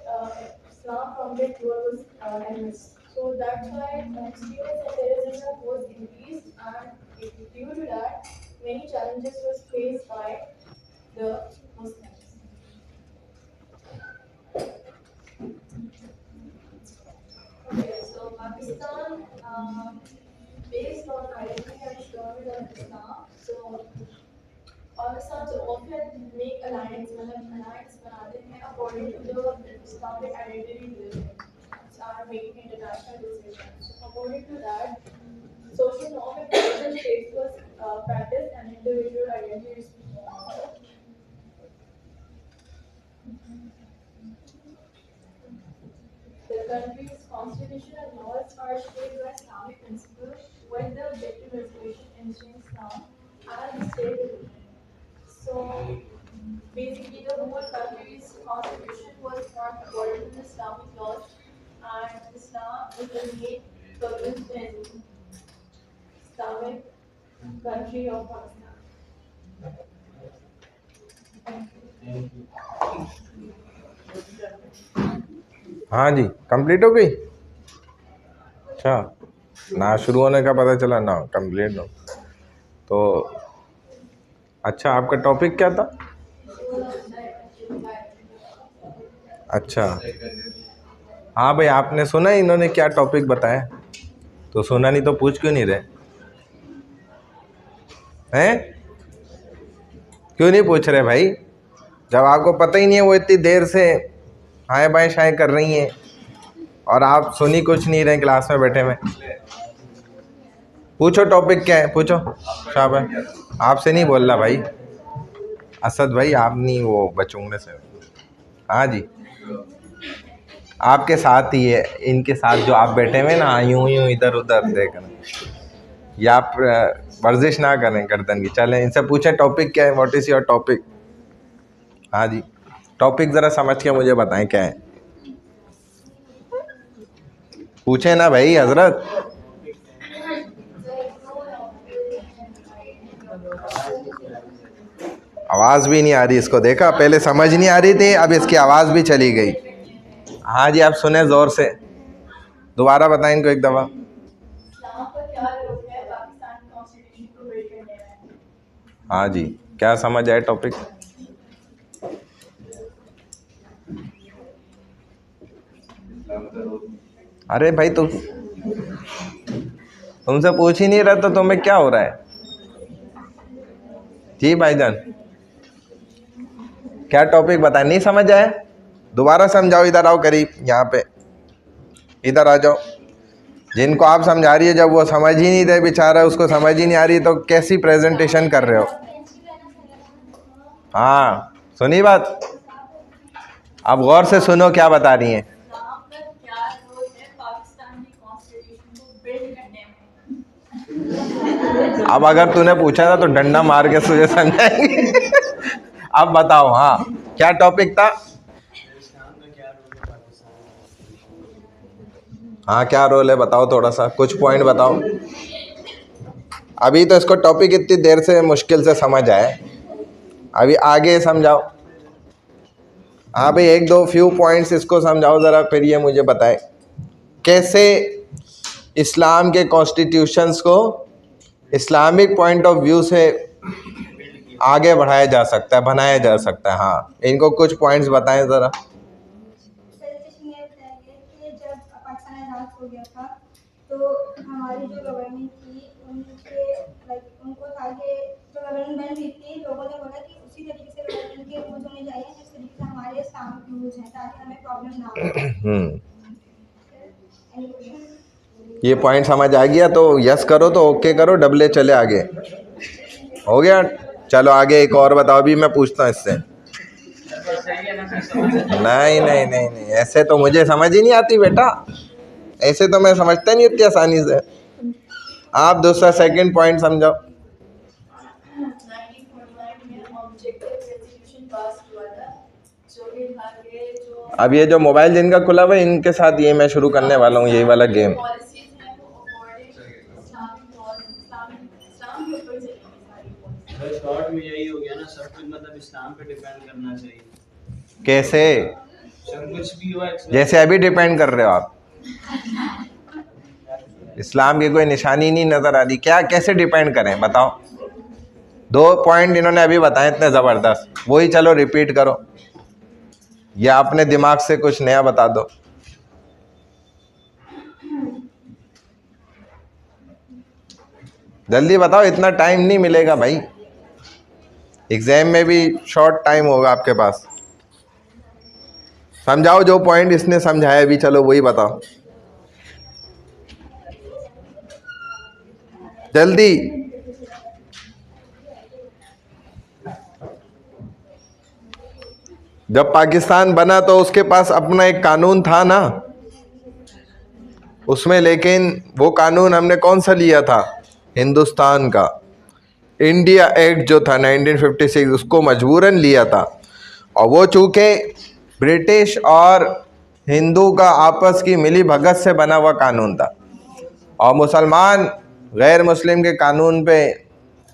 Islam from their towards enemies. So that's why extremist and terrorism was increased, and due to that, many challenges was faced by the Muslims. Okay, so Pakistan, based on identity and government of Islam, so Pakistan often make alliance बनाते हैं according to the Islamic identity religion are making international decisions. So according to that, social norm and cultural states was practiced and individual identities. The country's constitution and laws are shaped by Islamic principles, with the objective resolution ensuring Islam as the state religion. So basically, the whole country's constitution was formed according to the Islamic laws and Islam is the main focus in Islamic country of Pakistan. हाँ जी, complete हो गई। अच्छा, ना शुरू होने का पता चला ना कंप्लीट हो। तो अच्छा, आपका टॉपिक क्या था? अच्छा, हाँ भाई, आपने सुना इन्होंने क्या टॉपिक बताया? तो सुना नहीं तो पूछ क्यों नहीं रहे हैं? क्यों नहीं पूछ रहे भाई? जब आपको पता ही नहीं है, वो इतनी देर से हाय बाय शाय कर रही हैं और आप सुनी कुछ नहीं रहे क्लास में बैठे में। पूछो टॉपिक क्या है, पूछो। शाबाश, आपसे नहीं बोल रहा भाई, असद भाई, आप नहीं वो बचूंगे से। हाँ जी, आपके साथ ही है, इनके साथ जो आप बैठे हुए ना, यूं यूं इधर उधर देखना, या आप वर्जिश ना करें गर्दन की। चलें, इनसे पूछे टॉपिक क्या है, व्हाट इज़ योर टॉपिक? हाँ जी, टॉपिक ज़रा समझ के मुझे बताएं क्या है। पूछे ना भाई हजरत। आवाज़ भी नहीं आ रही इसको, देखा, पहले समझ नहीं आ रही थी, अब इसकी आवाज़ भी चली गई। हाँ जी, आप सुने ज़ोर से, दोबारा बताएं इनको एक दफ़ा। इस्लाम का क्या रोल है पाकिस्तान कॉन्स्टिट्यूशन को बिल्ड करने में? हाँ जी, क्या समझ आए टॉपिक? अरे भाई, तुमसे पूछ ही नहीं रहा तो तुम्हें क्या हो रहा है? जी भाईजान, क्या टॉपिक बताए? नहीं समझ आया? दोबारा समझाओ, इधर आओ करीब, यहाँ पे इधर आ जाओ। जिनको आप समझा रही है, जब वो समझ ही नहीं रहे बेचारा, उसको समझ ही नहीं आ रही, तो कैसी प्रेजेंटेशन कर रहे हो? हाँ, सुनी बात, अब गौर से सुनो क्या बता रही हैं। इस्लाम का क्या रोल है पाकिस्तान की कॉन्स्टिट्यूशन को बिल्ड करने में? अब अगर तूने पूछा था तो डंडा मार के तुझे समझाएंगे। अब बताओ, हाँ क्या टॉपिक था? हाँ, क्या रोल है बताओ, थोड़ा सा कुछ पॉइंट बताओ। अभी तो इसको टॉपिक इतनी देर से मुश्किल से समझ आए, अभी आगे समझाओ। हाँ भाई, एक दो फ्यू पॉइंट्स इसको समझाओ ज़रा, फिर ये मुझे बताए कैसे इस्लाम के कॉन्स्टिट्यूशंस को इस्लामिक पॉइंट ऑफ व्यू से आगे बढ़ाया जा सकता है, बनाया जा सकता है। हाँ, इनको कुछ पॉइंट्स बताएं ज़रा। जब पाकिस्तान आज़ाद हो गया था तो हमारी जो गवर्नमेंट थी उनको था कि जो गवर्नमेंट बन रही थी, लोगों ने बोला कि उसी तरीके से गवर्नमेंट के रूल्स होने चाहिए जिस तरीके से हमारे इस्लामिक रूल्स हैं, ताकि हमें प्रॉब्लम ना हो। ये पॉइंट समझ आ गया तो यस करो, तो ओके करो, डबले चले आगे। हो गया, चलो आगे एक और बताओ, अभी मैं पूछता हूँ इससे। नहीं नहीं नहीं नहीं, ऐसे तो मुझे समझ ही नहीं आती बेटा, ऐसे तो मैं समझता नहीं इतनी आसानी से। आप दूसरा सेकंड पॉइंट समझाओ। 1949 में ऑब्जेक्टिव रेजोल्यूशन पास हुआ था, जो कि था कि जो अब ये जो मोबाइल जिनका खुला हुआ है, इनके साथ ये मैं शुरू करने वाला हूँ, यही वाला गेम। पॉलिसीज हैं वो अकॉर्डिंग इस्लामिक लॉज, इस्लाम के ऊपर चलेंगी सारी पॉलिसी। बस शॉर्ट में यही हो गया ना, सब कुछ मतलब इस्लाम पे डिपेंड करना चाहिए। कैसे? सब कुछ भी हुआ जैसे अभी डिपेंड कर रहे हो आप, इस्लाम की कोई निशानी नहीं नज़र आ रही, क्या कैसे डिपेंड करें बताओ? दो पॉइंट इन्होंने अभी बताए इतने ज़बरदस्त, वही चलो रिपीट करो, या अपने दिमाग से कुछ नया बता दो। जल्दी बताओ, इतना टाइम नहीं मिलेगा भाई, एग्जाम में भी शॉर्ट टाइम होगा आपके पास। समझाओ, जो पॉइंट इसने समझाया अभी, चलो वही बताओ जल्दी। जब पाकिस्तान बना तो उसके पास अपना एक कानून था ना उसमें, लेकिन वो कानून हमने कौन सा लिया था? हिंदुस्तान का इंडिया एक्ट जो था 1956, उसको मजबूरन लिया था। और वो चूँकि ब्रिटिश और हिंदू का आपस की मिली भगत से बना हुआ कानून था, और मुसलमान गैर मुस्लिम के कानून पे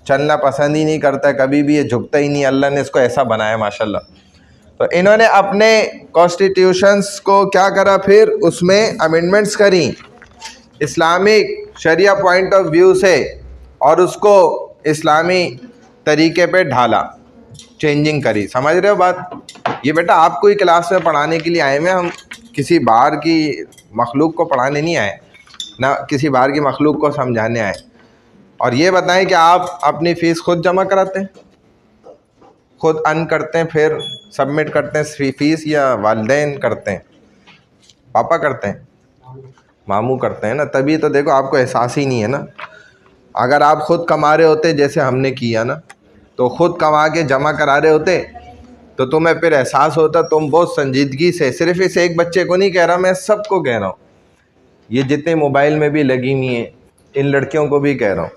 चलना पसंद ही नहीं करता, कभी भी ये झुकता ही नहीं। अल्लाह ने इसको ऐसा बनाया माशाल्लाह। तो इन्होंने अपने कॉन्स्टिट्यूशंस को क्या करा, फिर उसमें अमेंडमेंट्स करी इस्लामिक शरिया पॉइंट ऑफ व्यू से, और उसको इस्लामी तरीके पे ढाला, चेंजिंग करी। समझ रहे हो बात? ये बेटा आपको ही क्लास में पढ़ाने के लिए आए हैं हम, किसी बाहर की मखलूक को पढ़ाने नहीं आए, ना किसी बाहर की मखलूक को समझाने आए। और ये बताएं कि आप अपनी फ़ीस खुद जमा कराते हैं, खुद अर्न करते हैं, फिर सबमिट करते हैं फ़ीस, या वालिदैन करते हैं? पापा करते हैं, मामू करते हैं ना। तभी तो देखो आपको एहसास ही नहीं है ना। अगर आप खुद कमा रहे होते जैसे हमने किया ना, तो खुद कमा के जमा करा रहे होते, तो तुम्हें फिर एहसास होता। तुम बहुत संजीदगी से, सिर्फ इस एक बच्चे को नहीं कह रहा, मैं सबको कह रहा हूँ, ये जितने मोबाइल में भी लगी हुई हैं इन लड़कियों को भी कह रहा हूँ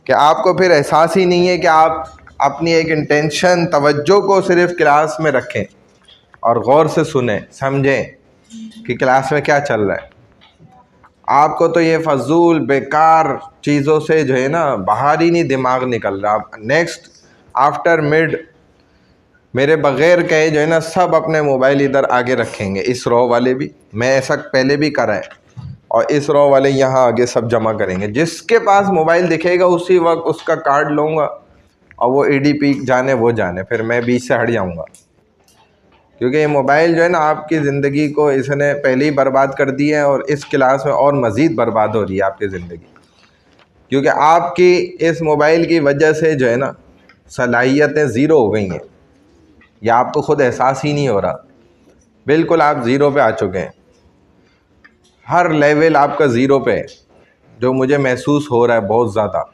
कि आपको फिर एहसास ही नहीं है कि आप अपनी एक इंटेंशन, तवज्जो को सिर्फ क्लास में रखें और गौर से सुने, समझें कि क्लास में क्या चल रहा है। आपको तो ये फजूल बेकार चीज़ों से जो है ना बाहर ही नहीं दिमाग निकल रहा। आप नेक्स्ट आफ्टर मिड मेरे बग़ैर कहे जो है ना सब अपने मोबाइल इधर आगे रखेंगे, इस रो वाले भी, मैं ऐसा पहले भी करा है, और इस रो वाले यहाँ आगे सब जमा करेंगे। जिसके पास मोबाइल दिखेगा उसी वक्त उसका कार्ड लूँगा, और वो ADP जाने वो जाने, फिर मैं बीच से हट जाऊँगा। क्योंकि ये मोबाइल जो है ना आपकी ज़िंदगी को इसने पहले ही बर्बाद कर दी है, और इस क्लास में और मज़ीद बर्बाद हो रही है आपकी ज़िंदगी। क्योंकि आपकी इस मोबाइल की वजह से जो है ना सलाहियतें ज़ीरो हो गई हैं, या आपको खुद एहसास ही नहीं हो रहा। बिल्कुल आप ज़ीरो पे आ चुके हैं, हर लेवल आपका ज़ीरो पे है, जो मुझे महसूस हो रहा है बहुत ज़्यादा।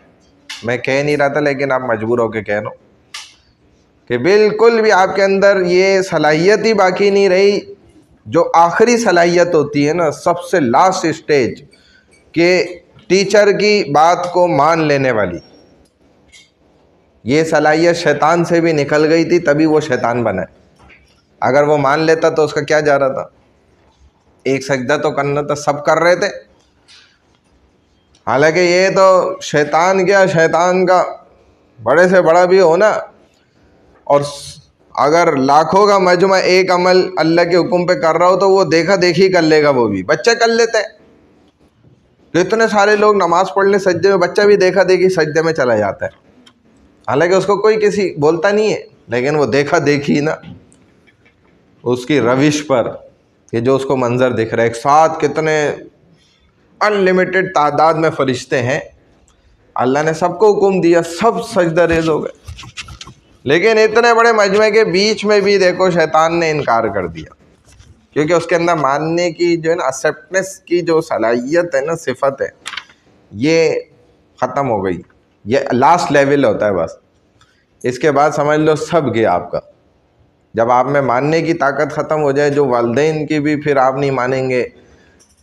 मैं कह नहीं रहा था, लेकिन आप मजबूर होकर कह रहा हूँ कि बिल्कुल भी आपके अंदर ये सलाहियत ही बाकी नहीं रही, जो आखिरी सलाहियत होती है ना, सबसे लास्ट स्टेज के टीचर की बात को मान लेने वाली। ये सलाहियत शैतान से भी निकल गई थी, तभी वो शैतान बना है। अगर वो मान लेता तो उसका क्या जा रहा था, एक सजदा तो करना था, सब कर रहे थे। हालांकि ये तो शैतान क्या, शैतान का बड़े से बड़ा भी हो ना, और अगर लाखों का मजमा एक अमल अल्लाह के हुक्म पे कर रहा हो तो वो देखा देखी कर लेगा, वो भी बच्चे कर लेते हैं। तो इतने सारे लोग नमाज पढ़ने सजदे में, बच्चा भी देखा देखी सजदे में चला जाता है, हालांकि उसको कोई किसी बोलता नहीं है, लेकिन वो देखा देखी ना उसकी रविश पर, ये जो उसको मंजर दिख रहा है, एक साथ कितने अनलिमिटेड तादाद में फरिश्ते हैं, अल्लाह ने सबको हुक्म दिया, सब सजदा रेज हो गए। लेकिन इतने बड़े मजमे के बीच में भी देखो शैतान ने इनकार कर दिया, क्योंकि उसके अंदर मानने की जो है ना, एक्सेप्टेंस की जो सलाहियत है ना, सिफत है, ये ख़त्म हो गई। ये लास्ट लेवल होता है बस, इसके बाद समझ लो सब गया आपका। जब आप में मानने की ताकत ख़त्म हो जाए, जो वालिदैन की भी फिर आप नहीं मानेंगे,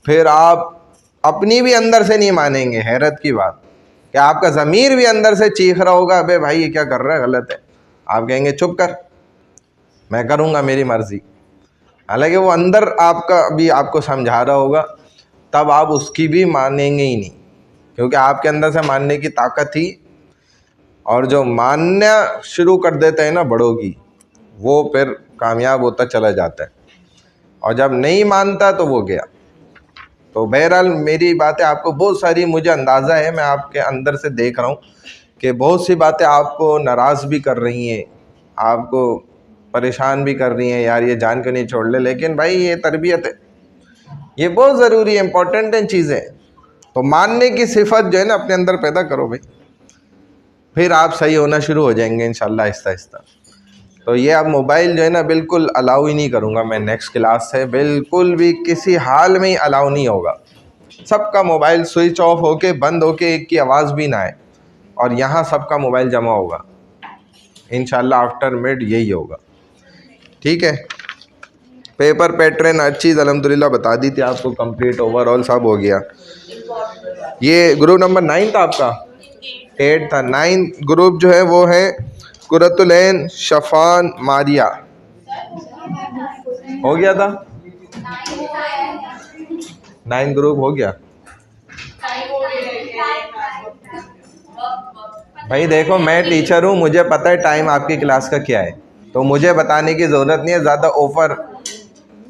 फिर आप अपनी भी अंदर से नहीं मानेंगे। हैरत की बात कि आपका ज़मीर भी अंदर से चीख रहा होगा, अबे भाई ये क्या कर रहा है, गलत है। आप कहेंगे चुप कर, मैं करूँगा, मेरी मर्ज़ी। हालांकि वो अंदर आपका भी आपको समझा रहा होगा, तब आप उसकी भी मानेंगे ही नहीं, क्योंकि आपके अंदर से मानने की ताकत ही, और जो मानना शुरू कर देता है ना बड़ों की, वो फिर कामयाब होता चला जाता है, और जब नहीं मानता तो वो गया। तो बहरहाल मेरी बातें आपको बहुत सारी, मुझे अंदाज़ा है, मैं आपके अंदर से देख रहा हूँ कि बहुत सी बातें आपको नाराज़ भी कर रही हैं, आपको परेशान भी कर रही हैं, यार ये जान के नहीं छोड़ ले। लेकिन भाई ये तरबियत है, ये बहुत ज़रूरी है, इंपॉर्टेंट है चीज़ें। तो मानने की सिफत जो है ना अपने अंदर पैदा करो भाई, फिर आप सही होना शुरू हो जाएंगे इंशाल्लाह आहिस्ता आहिस्ता। तो ये अब मोबाइल जो है ना बिल्कुल अलाउ ही नहीं करूँगा मैं, नेक्स्ट क्लास से बिल्कुल भी किसी हाल में ही अलाउ नहीं होगा। सबका मोबाइल स्विच ऑफ होके, बंद होके, एक की आवाज़ भी ना आए, और यहाँ सबका मोबाइल जमा होगा इंशाल्लाह। आफ्टर मिड यही होगा, ठीक है। पेपर पैटर्न हर चीज़ अल्हम्दुलिल्लाह बता दी थी आपको, कंप्लीट ओवरऑल सब हो गया। ये ग्रुप नंबर 9 था आपका, 8 था। 9 ग्रुप जो है वो है कुरतुल ऐन, शफ़ान, मारिया, हो गया था। 9 ग्रुप हो गया। भाई देखो, मैं टीचर हूँ, मुझे पता है टाइम आपकी क्लास का क्या है, तो मुझे बताने की ज़रूरत नहीं है, ज़्यादा ओवर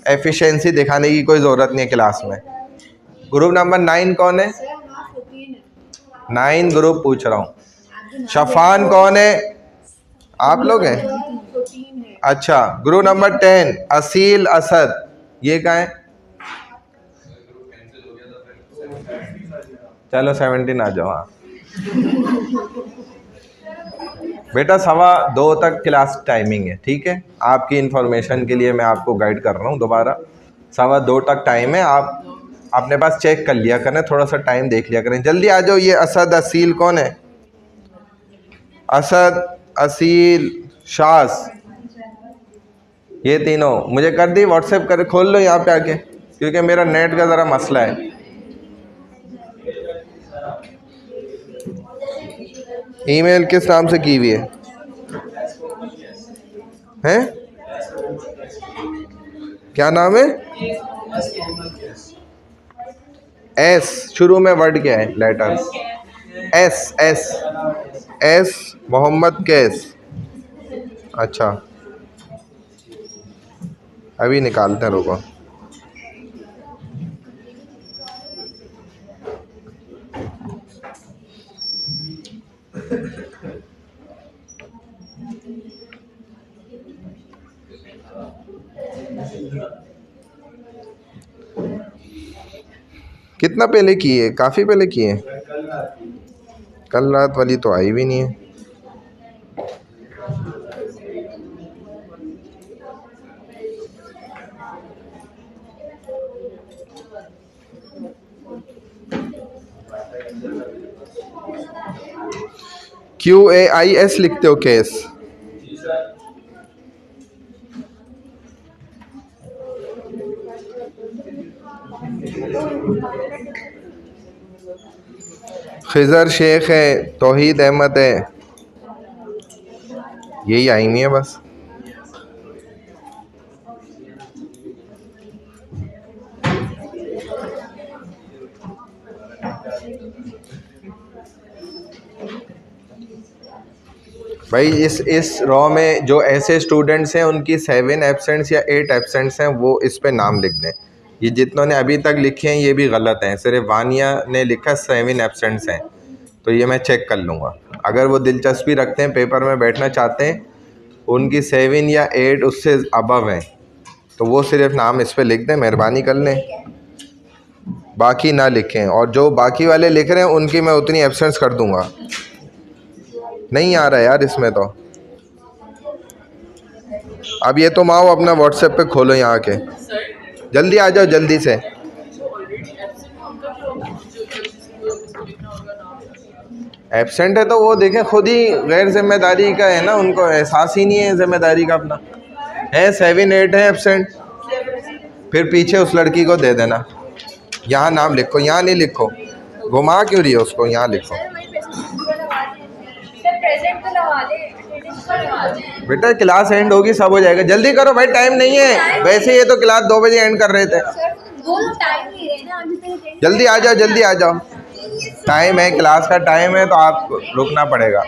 एफिशिएंसी दिखाने की कोई ज़रूरत नहीं है क्लास में। ग्रुप नंबर 9 कौन है? 9 ग्रुप पूछ रहा हूँ। शफान कौन है? आप लोग हैं? अच्छा, ग्रुप नंबर 10 असील असद, ये कहाँ है? चलो 17 आ जाओ। हाँ बेटा, 2:15 तक क्लास टाइमिंग है, ठीक है? आपकी इंफॉर्मेशन के लिए मैं आपको गाइड कर रहा हूँ दोबारा। 2:15 तक टाइम है, आप अपने पास चेक कर लिया करें, थोड़ा सा टाइम देख लिया करें। जल्दी आ जाओ। ये असद असील कौन है? असद, असील, शास, ये तीनों मुझे कर दी। व्हाट्सएप कर खोल लो यहाँ पे आके, क्योंकि मेरा नेट का ज़रा मसला है। ईमेल किस नाम से की हुई है? हैं? क्या नाम है? एस, शुरू में वर्ड क्या है? Letters S. S S Mohammad Qais. अच्छा, अभी निकालते हैं, रुको। कितना पहले की है? काफ़ी पहले की है। कल रात वाली तो आई भी नहीं है। QAIS लिखते हो? केस। खिजर शेख है, तौहीद अहमद है, यही आई नहीं है बस। भाई इस रॉ में जो ऐसे स्टूडेंट्स हैं उनकी 7 एब्सेंट्स या 8 एब्सेंट्स हैं, वो इस पे नाम लिख दें। ये जितनों ने अभी तक लिखे हैं ये भी गलत हैं। सिर्फ वानिया ने लिखा 7 एब्सेंट्स हैं, तो ये मैं चेक कर लूँगा। अगर वो दिलचस्पी रखते हैं, पेपर में बैठना चाहते हैं, उनकी 7 या 8 उससे अबव हैं, तो वो सिर्फ नाम इस पर लिख दें, मेहरबानी कर लें, बाकी ना लिखें। और जो बाकी वाले लिख रहे हैं उनकी मैं उतनी एब्सेंट्स कर दूँगा। नहीं आ रहा है यार इसमें तो। अब ये तुम आओ, अपना व्हाट्सएप पे खोलो यहाँ के, जल्दी आ जाओ, जल्दी से। एब्सेंट है तो वो देखें, खुद ही गैर जिम्मेदारी का है ना, उनको एहसास ही नहीं है जिम्मेदारी का अपना। है 7 8 है एब्सेंट, फिर पीछे उस लड़की को दे देना। यहाँ नाम लिखो, यहाँ नहीं लिखो, घुमा क्यों रही है उसको, यहाँ लिखो। बेटा क्लास एंड होगी, सब हो जाएगा, जल्दी करो भाई, टाइम नहीं है। वैसे ये तो क्लास 2 बजे एंड कर रहे थे। जल्दी आ जाओ, जल्दी आ जाओ, टाइम है, क्लास का टाइम है, तो आपको रुकना पड़ेगा।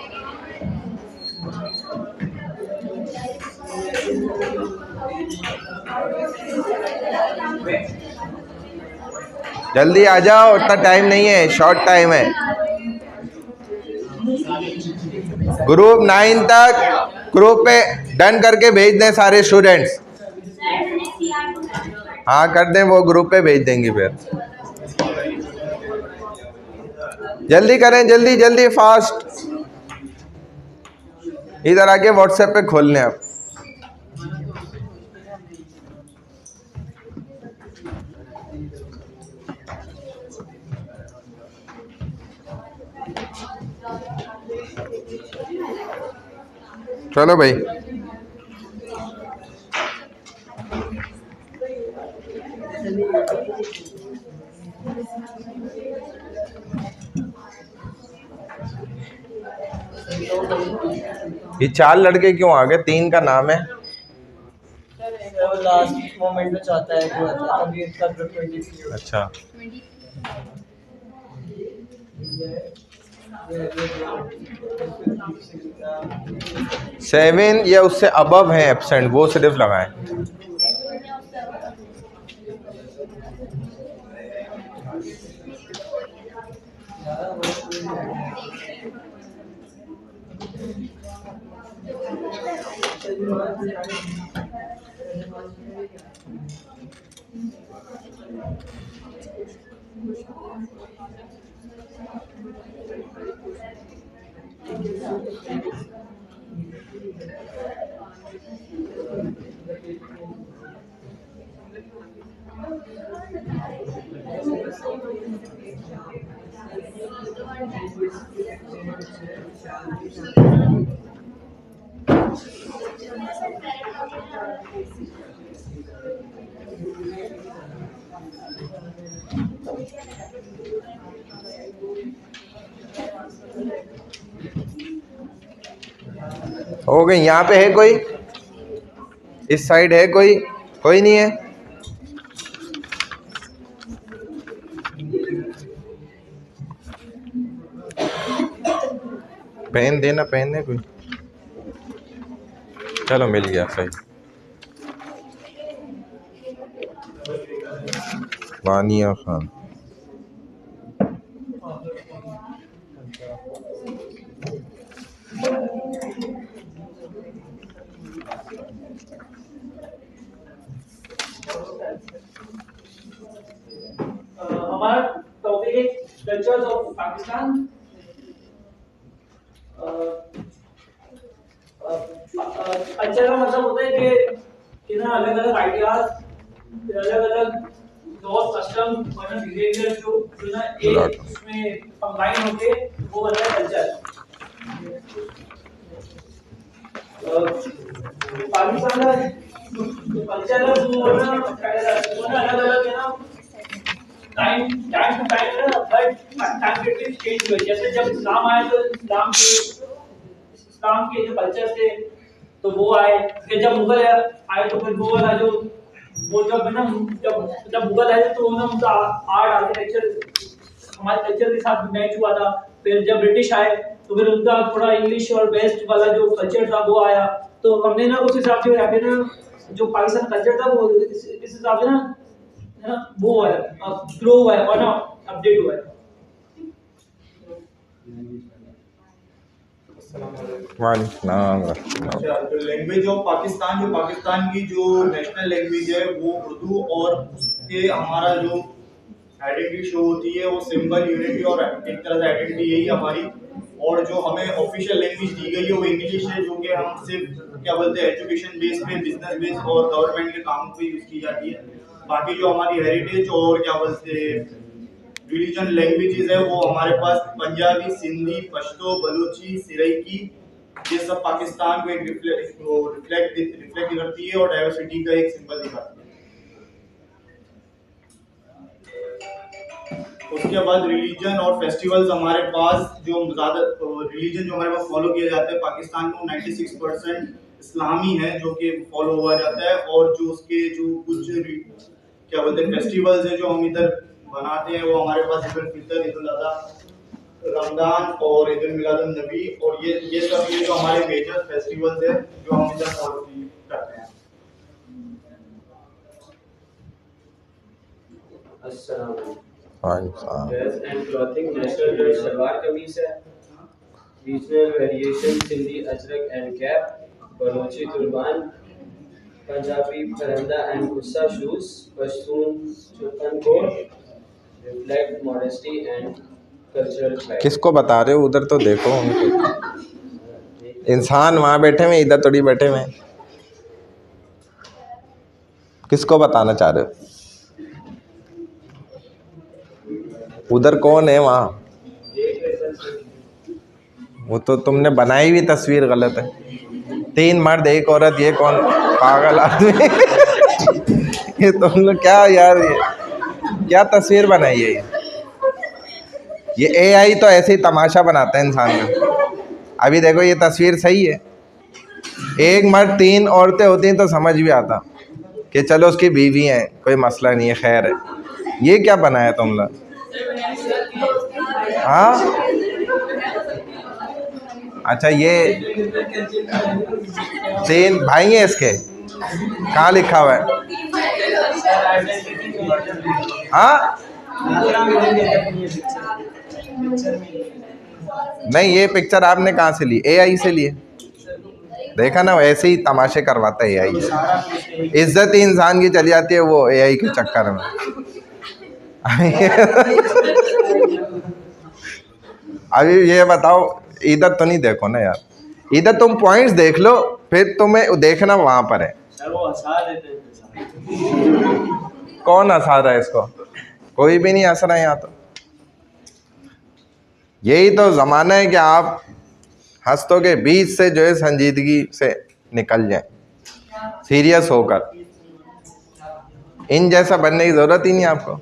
जल्दी आ जाओ, उतना टाइम नहीं है, शॉर्ट टाइम है। ग्रुप 9 तक ग्रुप पे डन करके भेज दें सारे स्टूडेंट्स। हाँ कर दें, वो ग्रुप पे भेज देंगे। फिर जल्दी करें, जल्दी जल्दी, फास्ट। इधर आके व्हाट्सएप पे खोल लें आप। चलो भाई, ये 4 लड़के क्यों आ गए? 3 का नाम है। वो लास्ट मोमेंट में चाहता है कि मतलब अभी इसका ग्रुप 23 हो। अच्छा 7 या उससे अबव है एब्सेंट, वो सिर्फ लगाएं। हो गई। यहाँ पे है कोई? इस साइड है कोई? कोई नहीं है? पेन देना, पेन दे कोई। चलो मिल गया, सही। वानिया खान। हमारा टॉपिक है कल्चर्स ऑफ पाकिस्तान। कल्चर का मतलब होता है कि ना अलग अलग आइडियाज, अलग अलग लॉज, कस्टम और बिहेवियर जो ना एक उसमें कंबाइन होके वो बनता है कल्चर। पाकिस्तान का कल्चर है वो अलग अलग है ना, टाइम टू टाइम है ना, बट टाइम के चेंज हुए। जैसे जब इस्लाम आया तो इस्लाम के जो कल्चर थे तो वो आए, फिर जब मुगल आए तो फिर वो वाला जो वो जब है ना जब मुगल आए तो उनका आर्ट आर्किटेक्चर हमारे कल्चर के साथ मैच हुआ था। फिर जब ब्रिटिश आए तो फिर उनका थोड़ा इंग्लिश और वेस्ट वाला जो कल्चर था वो आया, तो हमने ना उस हिसाब से यहाँ पे ना जो पाकिस्तान कल्चर था वो इस हिसाब से ना है ना वो है ग्रो हुआ है और ना अपडेट हुआ है। तो लैंग्वेज ऑफ पाकिस्तान, जो पाकिस्तान की जो नेशनल लैंग्वेज है वो उर्दू, और उसके हमारा जो आइडेंटिटी शो होती है वो सिंबल यूनिटी, और एक तरह से आइडेंटिटी यही हमारी। और जो हमें ऑफिशियल लैंग्वेज दी गई है वो इंग्लिश है, जो कि हम सिर्फ क्या बोलते हैं एजुकेशन बेस पे, बिजनेस बेस और गवर्नमेंट के कामों पे यूज की जाती है। बाकी जो हमारी हेरिटेज और क्या बोलते हैं रिलीजन लैंग्वेजेस है वो हमारे पास पंजाबी, सिंधी, पश्तो, बलूची, सिरैकी, ये सब पाकिस्तान को एक रिफ्लेक्ट करती है और डाइवर्सिटी का एक सिंबल दिखाती है। उसके बाद रिलीजन और फेस्टिवल्स हमारे पास जो ज़्यादा रिलीजन जो हमारे पास फॉलो किया जाता है पाकिस्तान में 96% इस्लामी है जो कि फॉलो हुआ जाता है। और जो उसके जो कुछ क्या बोलते हैं फेस्टिवल्स है जो हम इधर बनाते हैं वो हमारे पास ईद उल फितर, ईद उल अज़हा, रमजान और ईद उल मिलादुन नबी, और ये सब ये जो हमारे मेजर फेस्टिवल्स है जो हम इधर फॉलो करते हैं। अस्सलाम वालेकुम। Dress and clothing, national dress salwar kameez है, regional variation Sindhi Ajrak and cap, Balochi turban, Punjabi paranda and khussa shoes, Pashtun chapan coat, reflect modesty and cultural pride. किसको बता रहे हो? उधर तो देखो उनको, इंसान वहाँ बैठे हुए, इधर थोड़ी बैठे हुए। किसको बताना चाह रहे हो? उधर कौन है वहाँ? वो तो तुमने बनाई हुई तस्वीर गलत है। 3 मर्द 1 औरत, ये कौन पागल आदमी ये तुम लोग क्या यार, ये क्या तस्वीर बनाई है? ये AI तो ऐसे ही तमाशा बनाता है इंसान का। अभी देखो ये तस्वीर सही है, 1 मर्द 3 औरतें होती हैं तो समझ भी आता। कि चलो उसकी बीवी है, कोई मसला नहीं है, खैर है। ये क्या बनाया तुम लोग? हाँ अच्छा, ये 3 भाई हैं इसके, कहाँ लिखा हुआ है? हाँ नहीं, ये पिक्चर आपने कहाँ से ली? AI से लिए? देखा ना, ऐसे ही तमाशे करवाता है AI। इज्जत ही इंसान की चली जाती है वो AI के चक्कर में। अभी ये बताओ, इधर तो नहीं देखो ना यार, इधर तुम पॉइंट्स देख लो, फिर तुम्हें देखना वहां पर है। सर वो हंसा देते हैं। कौन हंसा रहा है इसको? कोई भी नहीं हंस रहा है यहाँ तो। यही तो ज़माना है कि आप हंसतों के बीच से जो है संजीदगी से निकल जाए, सीरियस होकर। इन जैसा बनने की ज़रूरत ही नहीं आपको।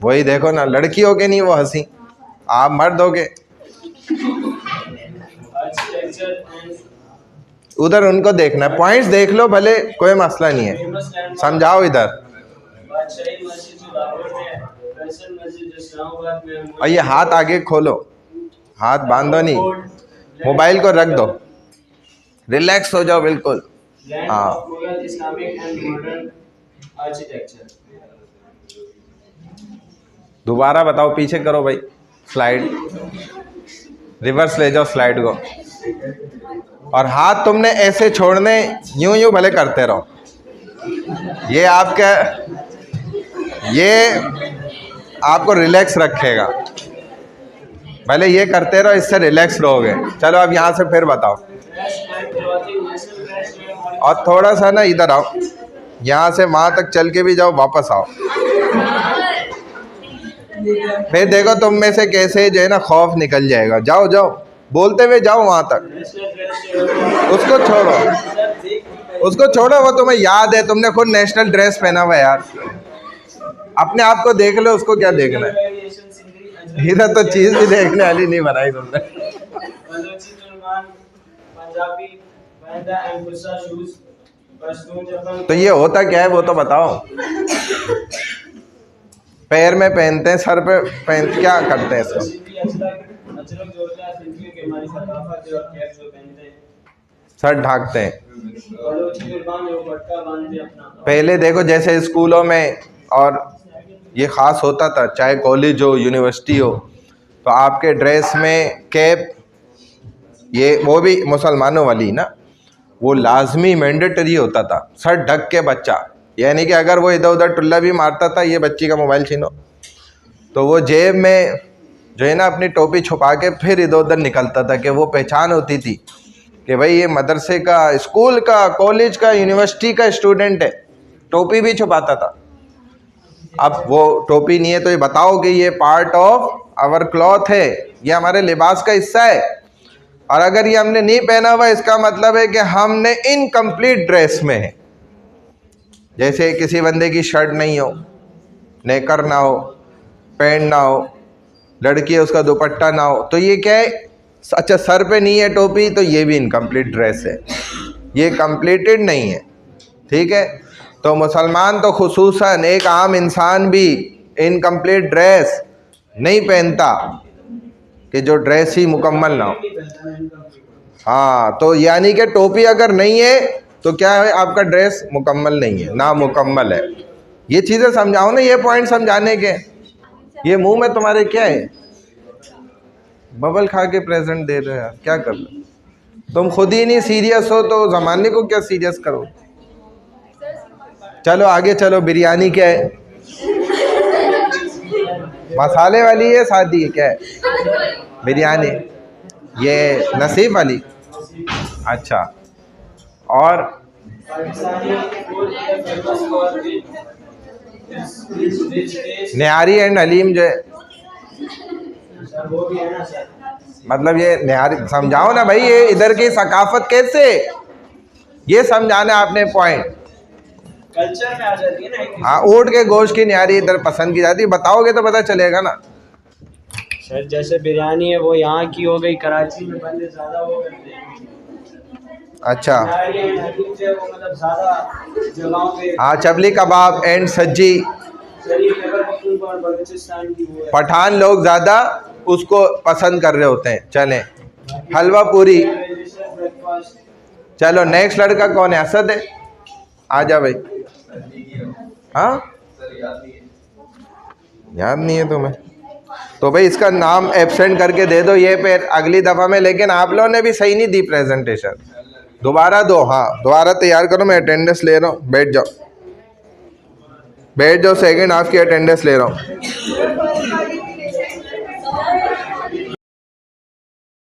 वही देखो ना, लड़की हो के नहीं वो हंसी, आप मर्द हो के। उधर उनको देखना है, पॉइंट्स देख लो भले, कोई मसला नहीं है, समझाओ इधर। और ये हाथ आगे खोलो, हाथ बांधो नहीं, मोबाइल को रख दो, रिलैक्स हो जाओ बिल्कुल। हाँ दोबारा बताओ, पीछे करो भाई, स्लाइड रिवर्स ले जाओ स्लाइड को, और हाथ तुमने ऐसे छोड़ने, यूं यूं भले करते रहो। ये आपका, ये आपको रिलैक्स रखेगा, भले ये करते रहो, इससे रिलैक्स रहोगे। चलो अब यहाँ से फिर बताओ, और थोड़ा सा ना इधर आओ, यहाँ से वहाँ तक चल के भी जाओ, वापस आओ। फिर देखो तुम में से कैसे जो है ना खौफ निकल जाएगा। जाओ जाओ, बोलते हुए जाओ वहाँ तक। उसको छोड़ो, उसको छोड़ो, वो तुम्हें याद है, तुमने खुद नेशनल ड्रेस पहना हुआ है यार। अपने आप को देख लो, उसको क्या देखना है। इधर तो चीज भी देखने वाली नहीं बनाई तुमने। तो ये होता क्या है वो तो बताओ। पैर में पहनते हैं, सर पे पहनते, क्या करते हैं इसको? सर ढाकते हैं। पहले देखो जैसे स्कूलों में, और ये ख़ास होता था, चाहे कॉलेज हो यूनिवर्सिटी हो, तो आपके ड्रेस में कैप, ये वो भी मुसलमानों वाली ना, वो लाजमी मैंडेटरी होता था। सर ढक के बच्चा, यानी कि अगर वो इधर उधर टुल्ला भी मारता था, ये बच्ची का मोबाइल छीनो, तो वो जेब में जो है ना अपनी टोपी छुपा के फिर इधर उधर निकलता था, कि वो पहचान होती थी कि भाई ये मदरसे का, स्कूल का, कॉलेज का, यूनिवर्सिटी का स्टूडेंट है। टोपी भी छुपाता था। अब वो टोपी नहीं है तो ये बताओ कि ये पार्ट ऑफ आवर क्लॉथ है, ये हमारे लिबास का हिस्सा है। और अगर ये हमने नहीं पहना हुआ, इसका मतलब है कि हमने इनकम्प्लीट ड्रेस में है। जैसे किसी बंदे की शर्ट नहीं हो, नेकर ना हो, पैंट ना हो, लड़की है उसका दुपट्टा ना हो, तो ये क्या है? अच्छा, सर पे नहीं है टोपी, तो ये भी इनकम्प्लीट ड्रेस है, ये कंप्लीटेड नहीं है। ठीक है, तो मुसलमान तो खुसूसन एक आम इंसान भी इनकम्प्लीट ड्रेस नहीं पहनता, कि जो ड्रेस ही मुकम्मल ना हो। हाँ, तो यानी कि टोपी अगर नहीं है तो क्या है? आपका ड्रेस मुकम्मल नहीं है, ना मुकम्मल है। ये चीज़ें समझाओ ना, ये पॉइंट समझाने के। ये मुंह में तुम्हारे क्या है? बबल खा के प्रेजेंट दे रहे हो यार, क्या कर लो? तुम खुद ही नहीं सीरियस हो तो ज़माने को क्या सीरियस करो? चलो आगे चलो। बिरयानी क्या है? मसाले वाली है, सादी है, क्या है? बिरयानी। ये नसीब वाली? अच्छा। और निहारी एंड हलीम जो है, मतलब ये निहारी समझाओ ना भाई, ये इधर की सकाफत कैसे, ये समझाना आपने पॉइंट। कल्चर में आ जाती है ना। हाँ, ऊँट के गोश्त की निहारी इधर पसंद की जाती है, बताओगे तो पता चलेगा ना। सर जैसे बिरयानी है वो यहाँ की हो गई, कराची में बंदे ज़्यादा वो करते हैं। अच्छा बिहारी एंड हकीम जो है वो मतलब ज़्यादा जगहों पे हाँ, चबली कबाब एंड सज्जी, शरीफ खैबर पख्तूनख्वा और बलूचिस्तान की वो है। पठान लोग ज़्यादा उसको पसंद कर रहे होते हैं। चलें, हलवा पूरी। ब्रेकफास्ट चलो नेक्स्ट लड़का कौन है? असद है, आ जा भाई। हाँ, याद नहीं है तुम्हें? तो भाई इसका नाम एब्सेंट करके दे दो ये पे अगली दफ़ा में। लेकिन आप लोगों ने भी सही नहीं दी प्रेजेंटेशन, दोबारा दो। हाँ, दोबारा तैयार करो, मैं अटेंडेंस ले रहा हूँ। बैठ जाओ, सेकंड हाफ की अटेंडेंस ले रहा हूँ।